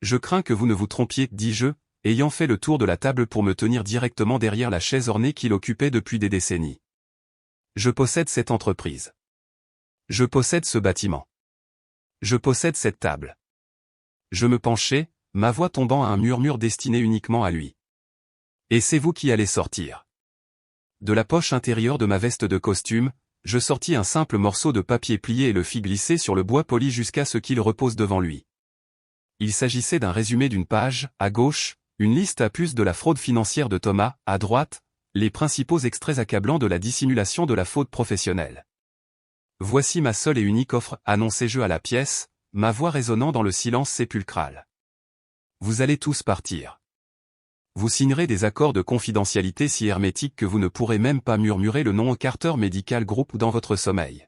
Je crains que vous ne vous trompiez, dis-je, ayant fait le tour de la table pour me tenir directement derrière la chaise ornée qu'il occupait depuis des décennies. Je possède cette entreprise. Je possède ce bâtiment. Je possède cette table. Je me penchai, ma voix tombant à un murmure destiné uniquement à lui. Et c'est vous qui allez sortir. De la poche intérieure de ma veste de costume, je sortis un simple morceau de papier plié et le fis glisser sur le bois poli jusqu'à ce qu'il repose devant lui. Il s'agissait d'un résumé d'une page, à gauche, une liste à puce de la fraude financière de Thomas, à droite, les principaux extraits accablants de la dissimulation de la faute professionnelle. Voici ma seule et unique offre, annonçai-je à la pièce, ma voix résonnant dans le silence sépulcral. Vous allez tous partir. Vous signerez des accords de confidentialité si hermétiques que vous ne pourrez même pas murmurer le nom Carter Medical Group dans votre sommeil.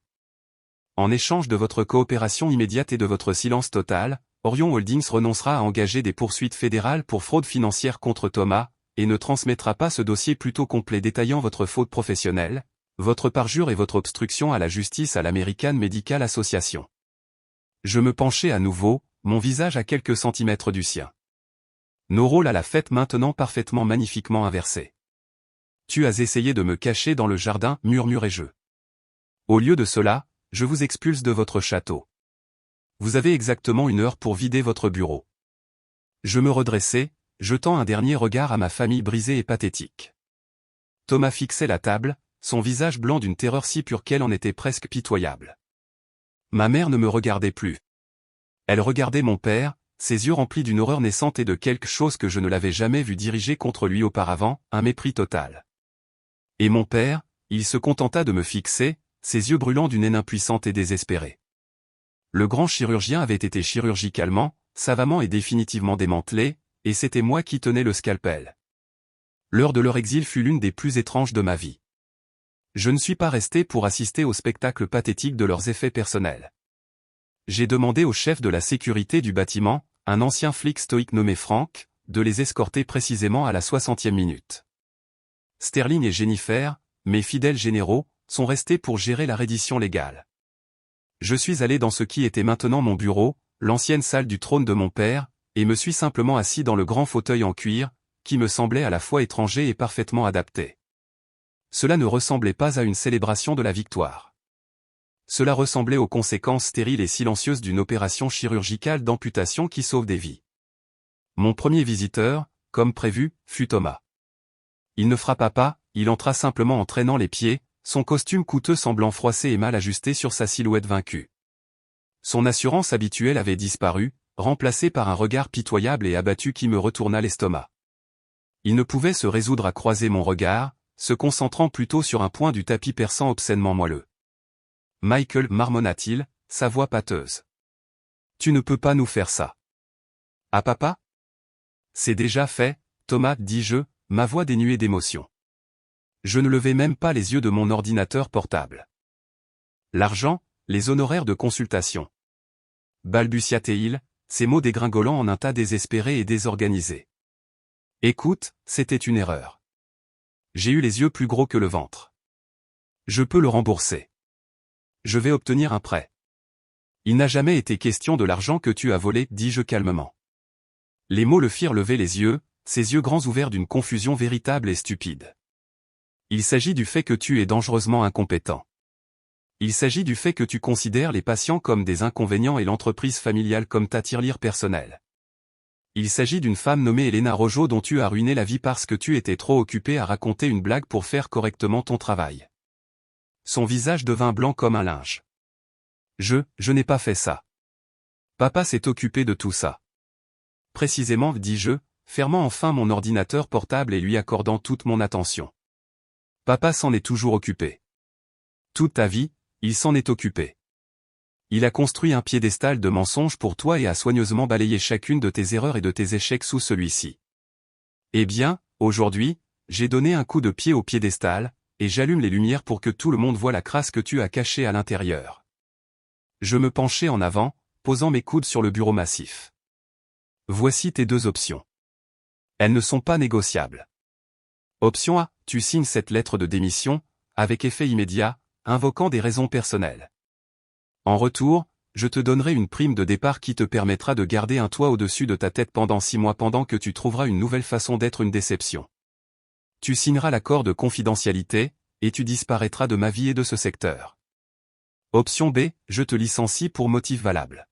En échange de votre coopération immédiate et de votre silence total, Orion Holdings renoncera à engager des poursuites fédérales pour fraude financière contre Thomas, et ne transmettra pas ce dossier plutôt complet détaillant votre faute professionnelle, votre parjure et votre obstruction à la justice à l'American Medical Association. Je me penchai à nouveau, mon visage à quelques centimètres du sien. Nos rôles à la fête maintenant parfaitement magnifiquement inversés. Tu as essayé de me cacher dans le jardin, murmurai-je. Au lieu de cela, je vous expulse de votre château. Vous avez exactement 1 heure pour vider votre bureau. Je me redressai, jetant un dernier regard à ma famille brisée et pathétique. Thomas fixait la table, son visage blanc d'une terreur si pure qu'elle en était presque pitoyable. Ma mère ne me regardait plus. Elle regardait mon père, ses yeux remplis d'une horreur naissante et de quelque chose que je ne l'avais jamais vu diriger contre lui auparavant, un mépris total. Et mon père, il se contenta de me fixer, ses yeux brûlants d'une haine impuissante et désespérée. Le grand chirurgien avait été chirurgicalement, savamment et définitivement démantelé, et c'était moi qui tenais le scalpel. L'heure de leur exil fut l'une des plus étranges de ma vie. Je ne suis pas resté pour assister au spectacle pathétique de leurs effets personnels. J'ai demandé au chef de la sécurité du bâtiment, un ancien flic stoïque nommé Frank, de les escorter précisément à la 60e minute. Sterling et Jennifer, mes fidèles généraux, sont restés pour gérer la reddition légale. Je suis allé dans ce qui était maintenant mon bureau, l'ancienne salle du trône de mon père, et me suis simplement assis dans le grand fauteuil en cuir, qui me semblait à la fois étranger et parfaitement adapté. Cela ne ressemblait pas à une célébration de la victoire. Cela ressemblait aux conséquences stériles et silencieuses d'une opération chirurgicale d'amputation qui sauve des vies. Mon premier visiteur, comme prévu, fut Thomas. Il ne frappa pas, il entra simplement en traînant les pieds, son costume coûteux semblant froissé et mal ajusté sur sa silhouette vaincue. Son assurance habituelle avait disparu, remplacée par un regard pitoyable et abattu qui me retourna l'estomac. Il ne pouvait se résoudre à croiser mon regard, se concentrant plutôt sur un point du tapis perçant obscènement moelleux. « Michael, marmonna-t-il, sa voix pâteuse. Tu ne peux pas nous faire ça. Ah papa ? C'est déjà fait, Thomas, dis-je, ma voix dénuée d'émotion. Je ne levai même pas les yeux de mon ordinateur portable. L'argent, les honoraires de consultation. Balbutia-t-il, ces mots dégringolant en un tas désespéré et désorganisé. Écoute, c'était une erreur. J'ai eu les yeux plus gros que le ventre. Je peux le rembourser. Je vais obtenir un prêt. Il n'a jamais été question de l'argent que tu as volé, dis-je calmement. Les mots le firent lever les yeux, ses yeux grands ouverts d'une confusion véritable et stupide. Il s'agit du fait que tu es dangereusement incompétent. Il s'agit du fait que tu considères les patients comme des inconvénients et l'entreprise familiale comme ta tirelire personnelle. Il s'agit d'une femme nommée Elena Rojo dont tu as ruiné la vie parce que tu étais trop occupé à raconter une blague pour faire correctement ton travail. Son visage devint blanc comme un linge. Je n'ai pas fait ça. Papa s'est occupé de tout ça. Précisément, dis-je, fermant enfin mon ordinateur portable et lui accordant toute mon attention. Papa s'en est toujours occupé. Toute ta vie, il s'en est occupé. Il a construit un piédestal de mensonges pour toi et a soigneusement balayé chacune de tes erreurs et de tes échecs sous celui-ci. Eh bien, aujourd'hui, j'ai donné un coup de pied au piédestal, et j'allume les lumières pour que tout le monde voie la crasse que tu as cachée à l'intérieur. Je me penchai en avant, posant mes coudes sur le bureau massif. Voici tes deux options. Elles ne sont pas négociables. Option A, tu signes cette lettre de démission, avec effet immédiat, invoquant des raisons personnelles. En retour, je te donnerai une prime de départ qui te permettra de garder un toit au-dessus de ta tête pendant 6 mois pendant que tu trouveras une nouvelle façon d'être une déception. Tu signeras l'accord de confidentialité, et tu disparaîtras de ma vie et de ce secteur. Option B, je te licencie pour motif valable.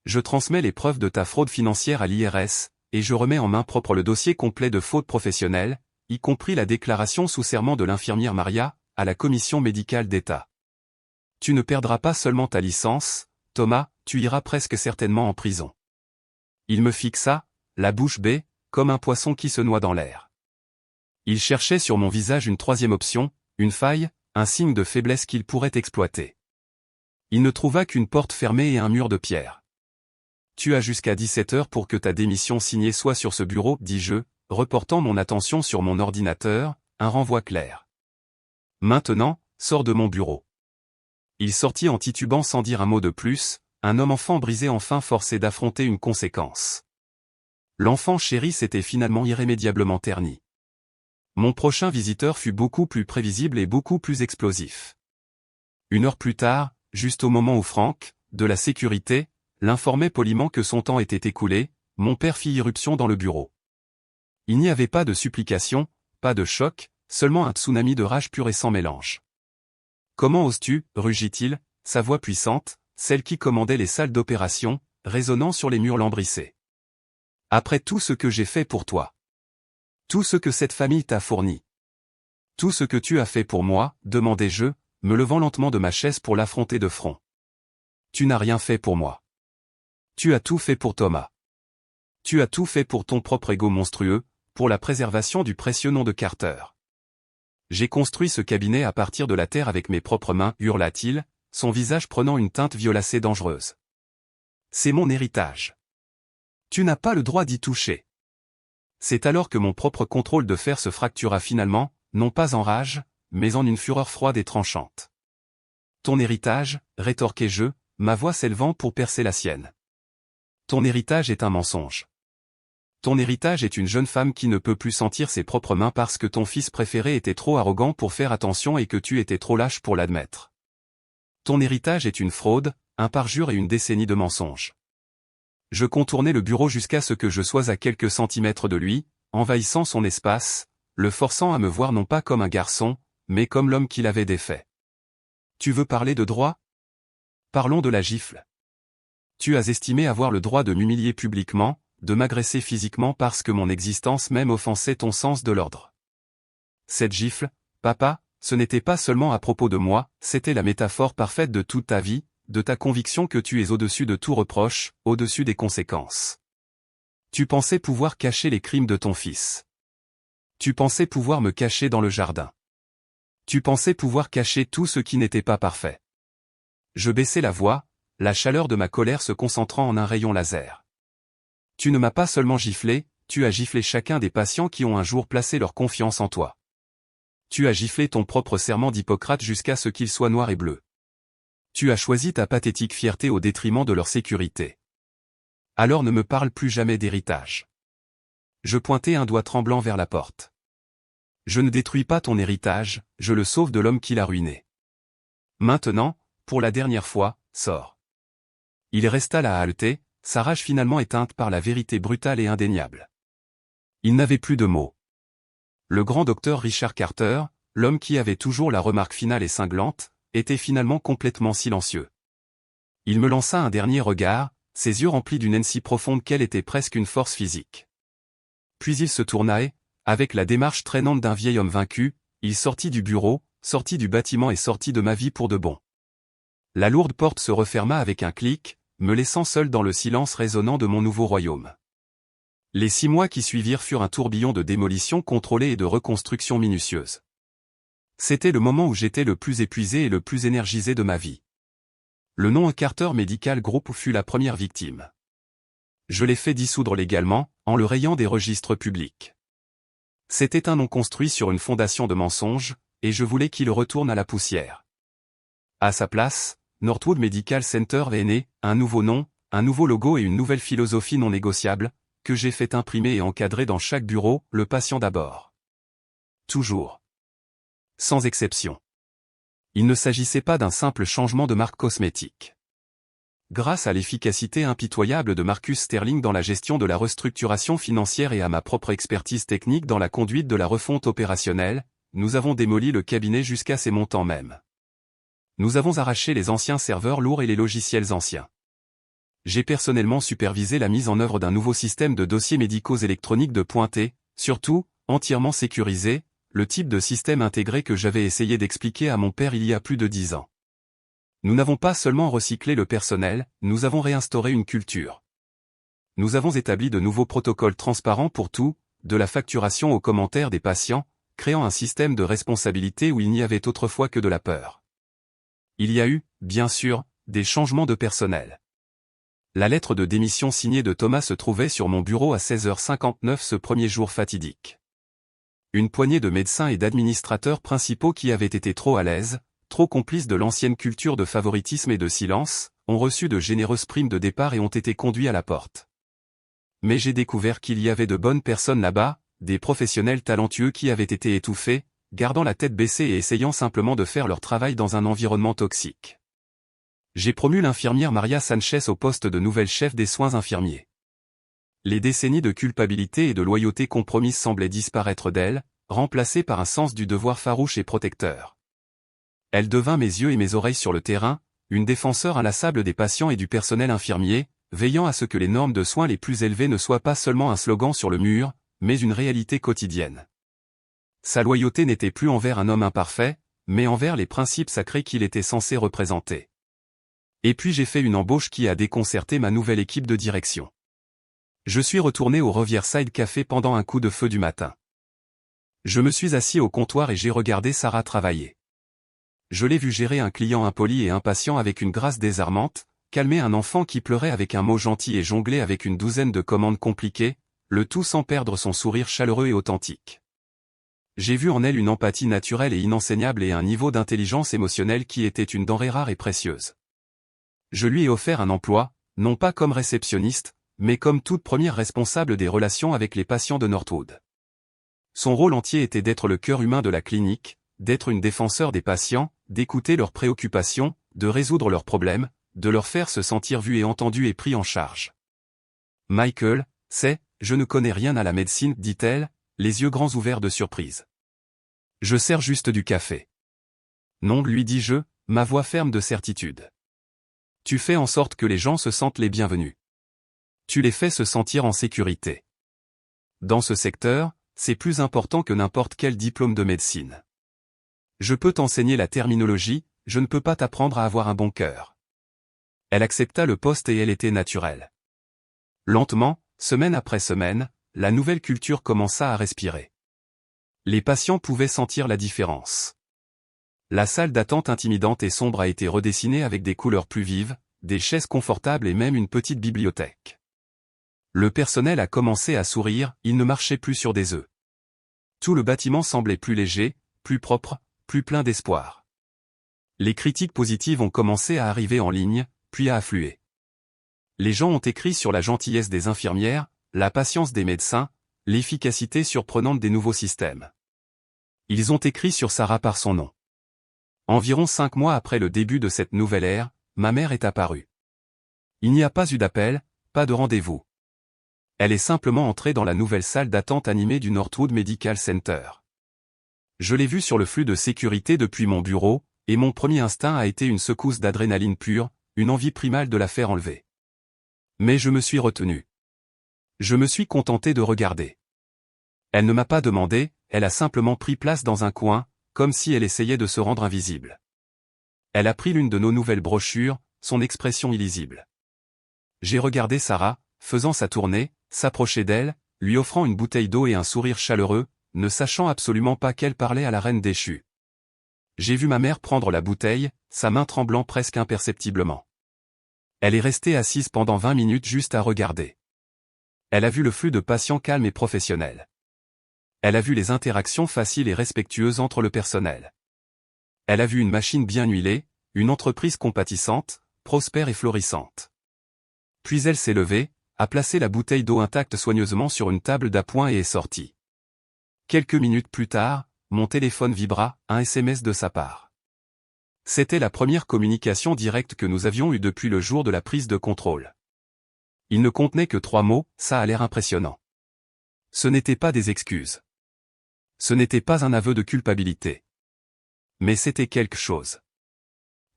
Je transmets les preuves de ta fraude financière à l'IRS, et je remets en main propre le dossier complet de faute professionnelle, y compris la déclaration sous serment de l'infirmière Maria, à la commission médicale d'État. Tu ne perdras pas seulement ta licence, Thomas, tu iras presque certainement en prison. Il me fixa, la bouche bée, comme un poisson qui se noie dans l'air. Il cherchait sur mon visage une troisième option, une faille, un signe de faiblesse qu'il pourrait exploiter. Il ne trouva qu'une porte fermée et un mur de pierre. Tu as jusqu'à 17 heures pour que ta démission signée soit sur ce bureau, dis-je, reportant mon attention sur mon ordinateur, un renvoi clair. Maintenant, sors de mon bureau. Il sortit en titubant sans dire un mot de plus, un homme-enfant brisé enfin forcé d'affronter une conséquence. L'enfant chéri s'était finalement irrémédiablement terni. Mon prochain visiteur fut beaucoup plus prévisible et beaucoup plus explosif. 1 heure plus tard, juste au moment où Franck, de la sécurité, l'informait poliment que son temps était écoulé, mon père fit irruption dans le bureau. Il n'y avait pas de supplication, pas de choc, seulement un tsunami de rage pure et sans mélange. Comment oses-tu, rugit-il, sa voix puissante, celle qui commandait les salles d'opération, résonnant sur les murs lambrissés. Après tout ce que j'ai fait pour toi. Tout ce que cette famille t'a fourni. Tout ce que tu as fait pour moi, demandai-je, me levant lentement de ma chaise pour l'affronter de front. Tu n'as rien fait pour moi. Tu as tout fait pour Thomas. Tu as tout fait pour ton propre ego monstrueux, pour la préservation du précieux nom de Carter. J'ai construit ce cabinet à partir de la terre avec mes propres mains, hurla-t-il, son visage prenant une teinte violacée dangereuse. C'est mon héritage. Tu n'as pas le droit d'y toucher. C'est alors que mon propre contrôle de fer se fractura finalement, non pas en rage, mais en une fureur froide et tranchante. Ton héritage, rétorquai-je, ma voix s'élevant pour percer la sienne. Ton héritage est un mensonge. Ton héritage est une jeune femme qui ne peut plus sentir ses propres mains parce que ton fils préféré était trop arrogant pour faire attention et que tu étais trop lâche pour l'admettre. Ton héritage est une fraude, un parjure et une décennie de mensonges. Je contournais le bureau jusqu'à ce que je sois à quelques centimètres de lui, envahissant son espace, le forçant à me voir non pas comme un garçon, mais comme l'homme qu'il avait défait. Tu veux parler de droit? Parlons de la gifle. Tu as estimé avoir le droit de m'humilier publiquement, de m'agresser physiquement parce que mon existence même offensait ton sens de l'ordre. Cette gifle, papa, ce n'était pas seulement à propos de moi, c'était la métaphore parfaite de toute ta vie, de ta conviction que tu es au-dessus de tout reproche, au-dessus des conséquences. Tu pensais pouvoir cacher les crimes de ton fils. Tu pensais pouvoir me cacher dans le jardin. Tu pensais pouvoir cacher tout ce qui n'était pas parfait. Je baissai la voix, la chaleur de ma colère se concentrant en un rayon laser. Tu ne m'as pas seulement giflé, tu as giflé chacun des patients qui ont un jour placé leur confiance en toi. Tu as giflé ton propre serment d'Hippocrate jusqu'à ce qu'il soit noir et bleu. Tu as choisi ta pathétique fierté au détriment de leur sécurité. Alors ne me parle plus jamais d'héritage. Je pointai un doigt tremblant vers la porte. Je ne détruis pas ton héritage, je le sauve de l'homme qui l'a ruiné. Maintenant, pour la dernière fois, sors. Il resta là à haleter, sa rage finalement éteinte par la vérité brutale et indéniable. Il n'avait plus de mots. Le grand docteur Richard Carter, l'homme qui avait toujours la remarque finale et cinglante, était finalement complètement silencieux. Il me lança un dernier regard, ses yeux remplis d'une haine si profonde qu'elle était presque une force physique. Puis il se tourna et, avec la démarche traînante d'un vieil homme vaincu, il sortit du bureau, sortit du bâtiment et sortit de ma vie pour de bon. La lourde porte se referma avec un clic, me laissant seul dans le silence résonnant de mon nouveau royaume. Les 6 mois qui suivirent furent un tourbillon de démolition contrôlée et de reconstruction minutieuse. C'était le moment où j'étais le plus épuisé et le plus énergisé de ma vie. Le nom Carter Medical Group fut la première victime. Je l'ai fait dissoudre légalement, en le rayant des registres publics. C'était un nom construit sur une fondation de mensonges, et je voulais qu'il retourne à la poussière. À sa place, Northwood Medical Center est né, un nouveau nom, un nouveau logo et une nouvelle philosophie non négociable, que j'ai fait imprimer et encadrer dans chaque bureau, le patient d'abord. Toujours. Sans exception. Il ne s'agissait pas d'un simple changement de marque cosmétique. Grâce à l'efficacité impitoyable de Marcus Sterling dans la gestion de la restructuration financière et à ma propre expertise technique dans la conduite de la refonte opérationnelle, nous avons démoli le cabinet jusqu'à ses montants mêmes. Nous avons arraché les anciens serveurs lourds et les logiciels anciens. J'ai personnellement supervisé la mise en œuvre d'un nouveau système de dossiers médicaux électroniques de pointe, surtout, entièrement sécurisé, le type de système intégré que j'avais essayé d'expliquer à mon père il y a plus de 10 ans. Nous n'avons pas seulement recyclé le personnel, nous avons réinstauré une culture. Nous avons établi de nouveaux protocoles transparents pour tout, de la facturation aux commentaires des patients, créant un système de responsabilité où il n'y avait autrefois que de la peur. Il y a eu, bien sûr, des changements de personnel. La lettre de démission signée de Thomas se trouvait sur mon bureau à 16h59 ce premier jour fatidique. Une poignée de médecins et d'administrateurs principaux qui avaient été trop à l'aise, trop complices de l'ancienne culture de favoritisme et de silence, ont reçu de généreuses primes de départ et ont été conduits à la porte. Mais j'ai découvert qu'il y avait de bonnes personnes là-bas, des professionnels talentueux qui avaient été étouffés, gardant la tête baissée et essayant simplement de faire leur travail dans un environnement toxique. J'ai promu l'infirmière Maria Sanchez au poste de nouvelle chef des soins infirmiers. Les décennies de culpabilité et de loyauté compromise semblaient disparaître d'elle, remplacées par un sens du devoir farouche et protecteur. Elle devint mes yeux et mes oreilles sur le terrain, une défenseur inlassable des patients et du personnel infirmier, veillant à ce que les normes de soins les plus élevées ne soient pas seulement un slogan sur le mur, mais une réalité quotidienne. Sa loyauté n'était plus envers un homme imparfait, mais envers les principes sacrés qu'il était censé représenter. Et puis j'ai fait une embauche qui a déconcerté ma nouvelle équipe de direction. Je suis retourné au Riverside Café pendant un coup de feu du matin. Je me suis assis au comptoir et j'ai regardé Sarah travailler. Je l'ai vu gérer un client impoli et impatient avec une grâce désarmante, calmer un enfant qui pleurait avec un mot gentil et jongler avec une douzaine de commandes compliquées, le tout sans perdre son sourire chaleureux et authentique. J'ai vu en elle une empathie naturelle et inenseignable et un niveau d'intelligence émotionnelle qui était une denrée rare et précieuse. Je lui ai offert un emploi, non pas comme réceptionniste, mais comme toute première responsable des relations avec les patients de Northwood. Son rôle entier était d'être le cœur humain de la clinique, d'être une défenseur des patients, d'écouter leurs préoccupations, de résoudre leurs problèmes, de leur faire se sentir vus et entendus et pris en charge. Michael, je ne connais rien à la médecine, dit-elle, les yeux grands ouverts de surprise. Je sers juste du café. Non, lui dis-je, ma voix ferme de certitude. Tu fais en sorte que les gens se sentent les bienvenus. Tu les fais se sentir en sécurité. Dans ce secteur, c'est plus important que n'importe quel diplôme de médecine. Je peux t'enseigner la terminologie, je ne peux pas t'apprendre à avoir un bon cœur. Elle accepta le poste et elle était naturelle. Lentement, semaine après semaine, la nouvelle culture commença à respirer. Les patients pouvaient sentir la différence. La salle d'attente intimidante et sombre a été redessinée avec des couleurs plus vives, des chaises confortables et même une petite bibliothèque. Le personnel a commencé à sourire, il ne marchait plus sur des œufs. Tout le bâtiment semblait plus léger, plus propre, plus plein d'espoir. Les critiques positives ont commencé à arriver en ligne, puis à affluer. Les gens ont écrit sur la gentillesse des infirmières, la patience des médecins, l'efficacité surprenante des nouveaux systèmes. Ils ont écrit sur Sarah par son nom. Environ 5 mois après le début de cette nouvelle ère, ma mère est apparue. Il n'y a pas eu d'appel, pas de rendez-vous. Elle est simplement entrée dans la nouvelle salle d'attente animée du Northwood Medical Center. Je l'ai vue sur le flux de sécurité depuis mon bureau, et mon premier instinct a été une secousse d'adrénaline pure, une envie primale de la faire enlever. Mais je me suis retenu. Je me suis contenté de regarder. Elle ne m'a pas demandé, elle a simplement pris place dans un coin, comme si elle essayait de se rendre invisible. Elle a pris l'une de nos nouvelles brochures, son expression illisible. J'ai regardé Sarah, faisant sa tournée, s'approcher d'elle, lui offrant une bouteille d'eau et un sourire chaleureux, ne sachant absolument pas qu'elle parlait à la reine déchue. J'ai vu ma mère prendre la bouteille, sa main tremblant presque imperceptiblement. Elle est restée assise pendant 20 minutes juste à regarder. Elle a vu le flux de patients calmes et professionnels. Elle a vu les interactions faciles et respectueuses entre le personnel. Elle a vu une machine bien huilée, une entreprise compatissante, prospère et florissante. Puis elle s'est levée, a placé la bouteille d'eau intacte soigneusement sur une table d'appoint et est sortie. Quelques minutes plus tard, mon téléphone vibra, un SMS de sa part. C'était la première communication directe que nous avions eue depuis le jour de la prise de contrôle. Il ne contenait que 3 mots, ça a l'air impressionnant. Ce n'étaient pas des excuses. Ce n'était pas un aveu de culpabilité. Mais c'était quelque chose.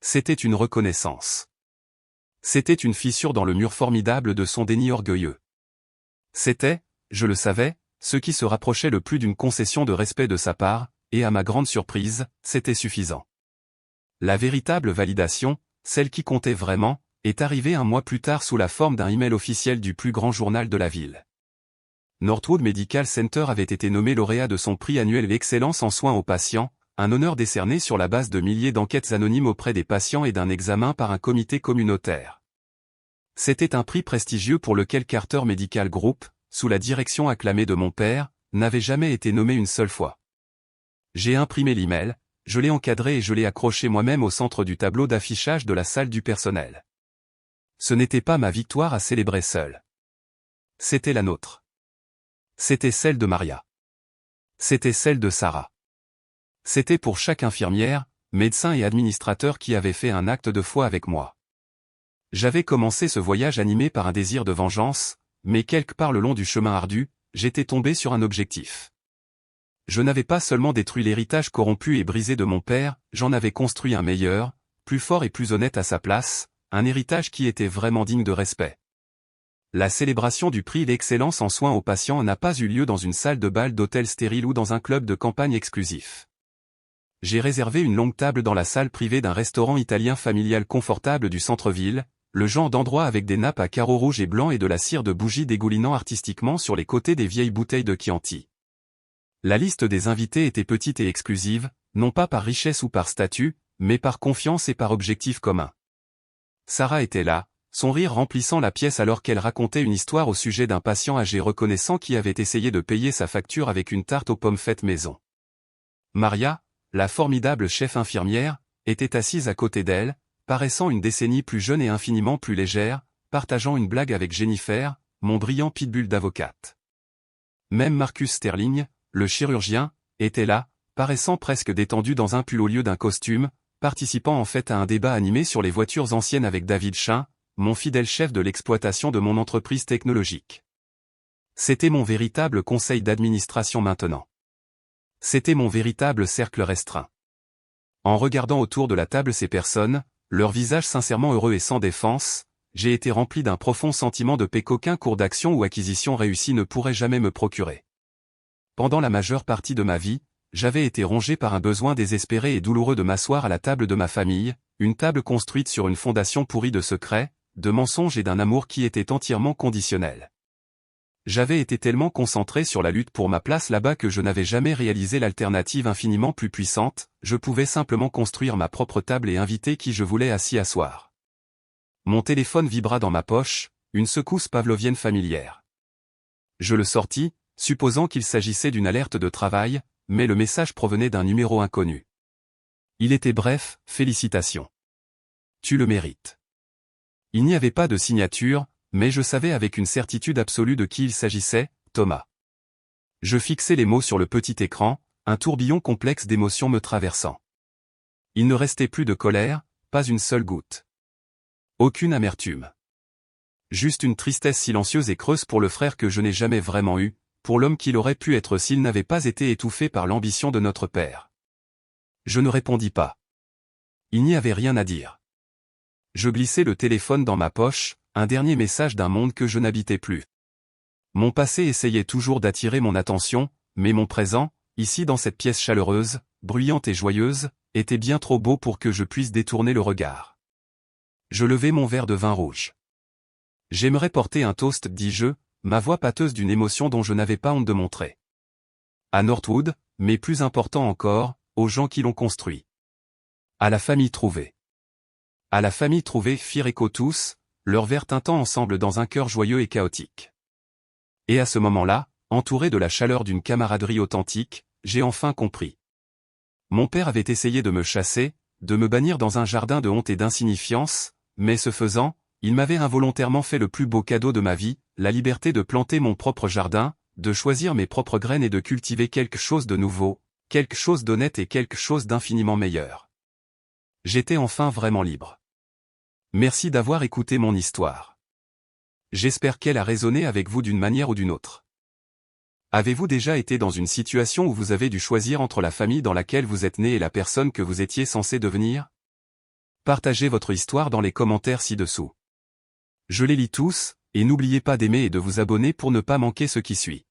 C'était une reconnaissance. C'était une fissure dans le mur formidable de son déni orgueilleux. C'était, je le savais, ce qui se rapprochait le plus d'une concession de respect de sa part, et à ma grande surprise, c'était suffisant. La véritable validation, celle qui comptait vraiment, est arrivée un mois plus tard sous la forme d'un email officiel du plus grand journal de la ville. Northwood Medical Center avait été nommé lauréat de son prix annuel L'excellence en soins aux patients, un honneur décerné sur la base de milliers d'enquêtes anonymes auprès des patients et d'un examen par un comité communautaire. C'était un prix prestigieux pour lequel Carter Medical Group, sous la direction acclamée de mon père, n'avait jamais été nommé une seule fois. J'ai imprimé l'email, je l'ai encadré et je l'ai accroché moi-même au centre du tableau d'affichage de la salle du personnel. Ce n'était pas ma victoire à célébrer seule. C'était la nôtre. C'était celle de Maria. C'était celle de Sarah. C'était pour chaque infirmière, médecin et administrateur qui avait fait un acte de foi avec moi. J'avais commencé ce voyage animé par un désir de vengeance, mais quelque part le long du chemin ardu, j'étais tombé sur un objectif. Je n'avais pas seulement détruit l'héritage corrompu et brisé de mon père, j'en avais construit un meilleur, plus fort et plus honnête à sa place, un héritage qui était vraiment digne de respect. La célébration du prix d'excellence en soins aux patients n'a pas eu lieu dans une salle de bal d'hôtel stérile ou dans un club de campagne exclusif. J'ai réservé une longue table dans la salle privée d'un restaurant italien familial confortable du centre-ville, le genre d'endroit avec des nappes à carreaux rouges et blancs et de la cire de bougies dégoulinant artistiquement sur les côtés des vieilles bouteilles de Chianti. La liste des invités était petite et exclusive, non pas par richesse ou par statut, mais par confiance et par objectif commun. Sarah était là, son rire remplissant la pièce alors qu'elle racontait une histoire au sujet d'un patient âgé reconnaissant qui avait essayé de payer sa facture avec une tarte aux pommes faite maison. Maria, la formidable chef infirmière, était assise à côté d'elle, paraissant une décennie plus jeune et infiniment plus légère, partageant une blague avec Jennifer, mon brillant pitbull d'avocate. Même Marcus Sterling, le chirurgien, était là, paraissant presque détendu dans un pull au lieu d'un costume, participant en fait à un débat animé sur les voitures anciennes avec David Schein, mon fidèle chef de l'exploitation de mon entreprise technologique. C'était mon véritable conseil d'administration maintenant. C'était mon véritable cercle restreint. En regardant autour de la table ces personnes, leurs visages sincèrement heureux et sans défense, j'ai été rempli d'un profond sentiment de paix qu'aucun cours d'action ou acquisition réussie ne pourrait jamais me procurer. Pendant la majeure partie de ma vie, j'avais été rongé par un besoin désespéré et douloureux de m'asseoir à la table de ma famille, une table construite sur une fondation pourrie de secrets, de mensonges et d'un amour qui était entièrement conditionnel. J'avais été tellement concentré sur la lutte pour ma place là-bas que je n'avais jamais réalisé l'alternative infiniment plus puissante, je pouvais simplement construire ma propre table et inviter qui je voulais à s'y asseoir. Mon téléphone vibra dans ma poche, une secousse pavlovienne familière. Je le sortis, supposant qu'il s'agissait d'une alerte de travail, mais le message provenait d'un numéro inconnu. Il était bref, félicitations. Tu le mérites. Il n'y avait pas de signature, mais je savais avec une certitude absolue de qui il s'agissait, Thomas. Je fixai les mots sur le petit écran, un tourbillon complexe d'émotions me traversant. Il ne restait plus de colère, pas une seule goutte. Aucune amertume. Juste une tristesse silencieuse et creuse pour le frère que je n'ai jamais vraiment eu, pour l'homme qu'il aurait pu être s'il n'avait pas été étouffé par l'ambition de notre père. Je ne répondis pas. Il n'y avait rien à dire. Je glissai le téléphone dans ma poche, un dernier message d'un monde que je n'habitais plus. Mon passé essayait toujours d'attirer mon attention, mais mon présent, ici dans cette pièce chaleureuse, bruyante et joyeuse, était bien trop beau pour que je puisse détourner le regard. Je levai mon verre de vin rouge. J'aimerais porter un toast, dis-je, ma voix pâteuse d'une émotion dont je n'avais pas honte de montrer. À Northwood, mais plus important encore, aux gens qui l'ont construit. À la famille Trouvé. À la famille Trouvé firent écho tous, leurs verres tintant ensemble dans un cœur joyeux et chaotique. Et à ce moment-là, entouré de la chaleur d'une camaraderie authentique, j'ai enfin compris. Mon père avait essayé de me chasser, de me bannir dans un jardin de honte et d'insignifiance, mais ce faisant, il m'avait involontairement fait le plus beau cadeau de ma vie, la liberté de planter mon propre jardin, de choisir mes propres graines et de cultiver quelque chose de nouveau, quelque chose d'honnête et quelque chose d'infiniment meilleur. J'étais enfin vraiment libre. Merci d'avoir écouté mon histoire. J'espère qu'elle a résonné avec vous d'une manière ou d'une autre. Avez-vous déjà été dans une situation où vous avez dû choisir entre la famille dans laquelle vous êtes né et la personne que vous étiez censé devenir? Partagez votre histoire dans les commentaires ci-dessous. Je les lis tous, et n'oubliez pas d'aimer et de vous abonner pour ne pas manquer ce qui suit.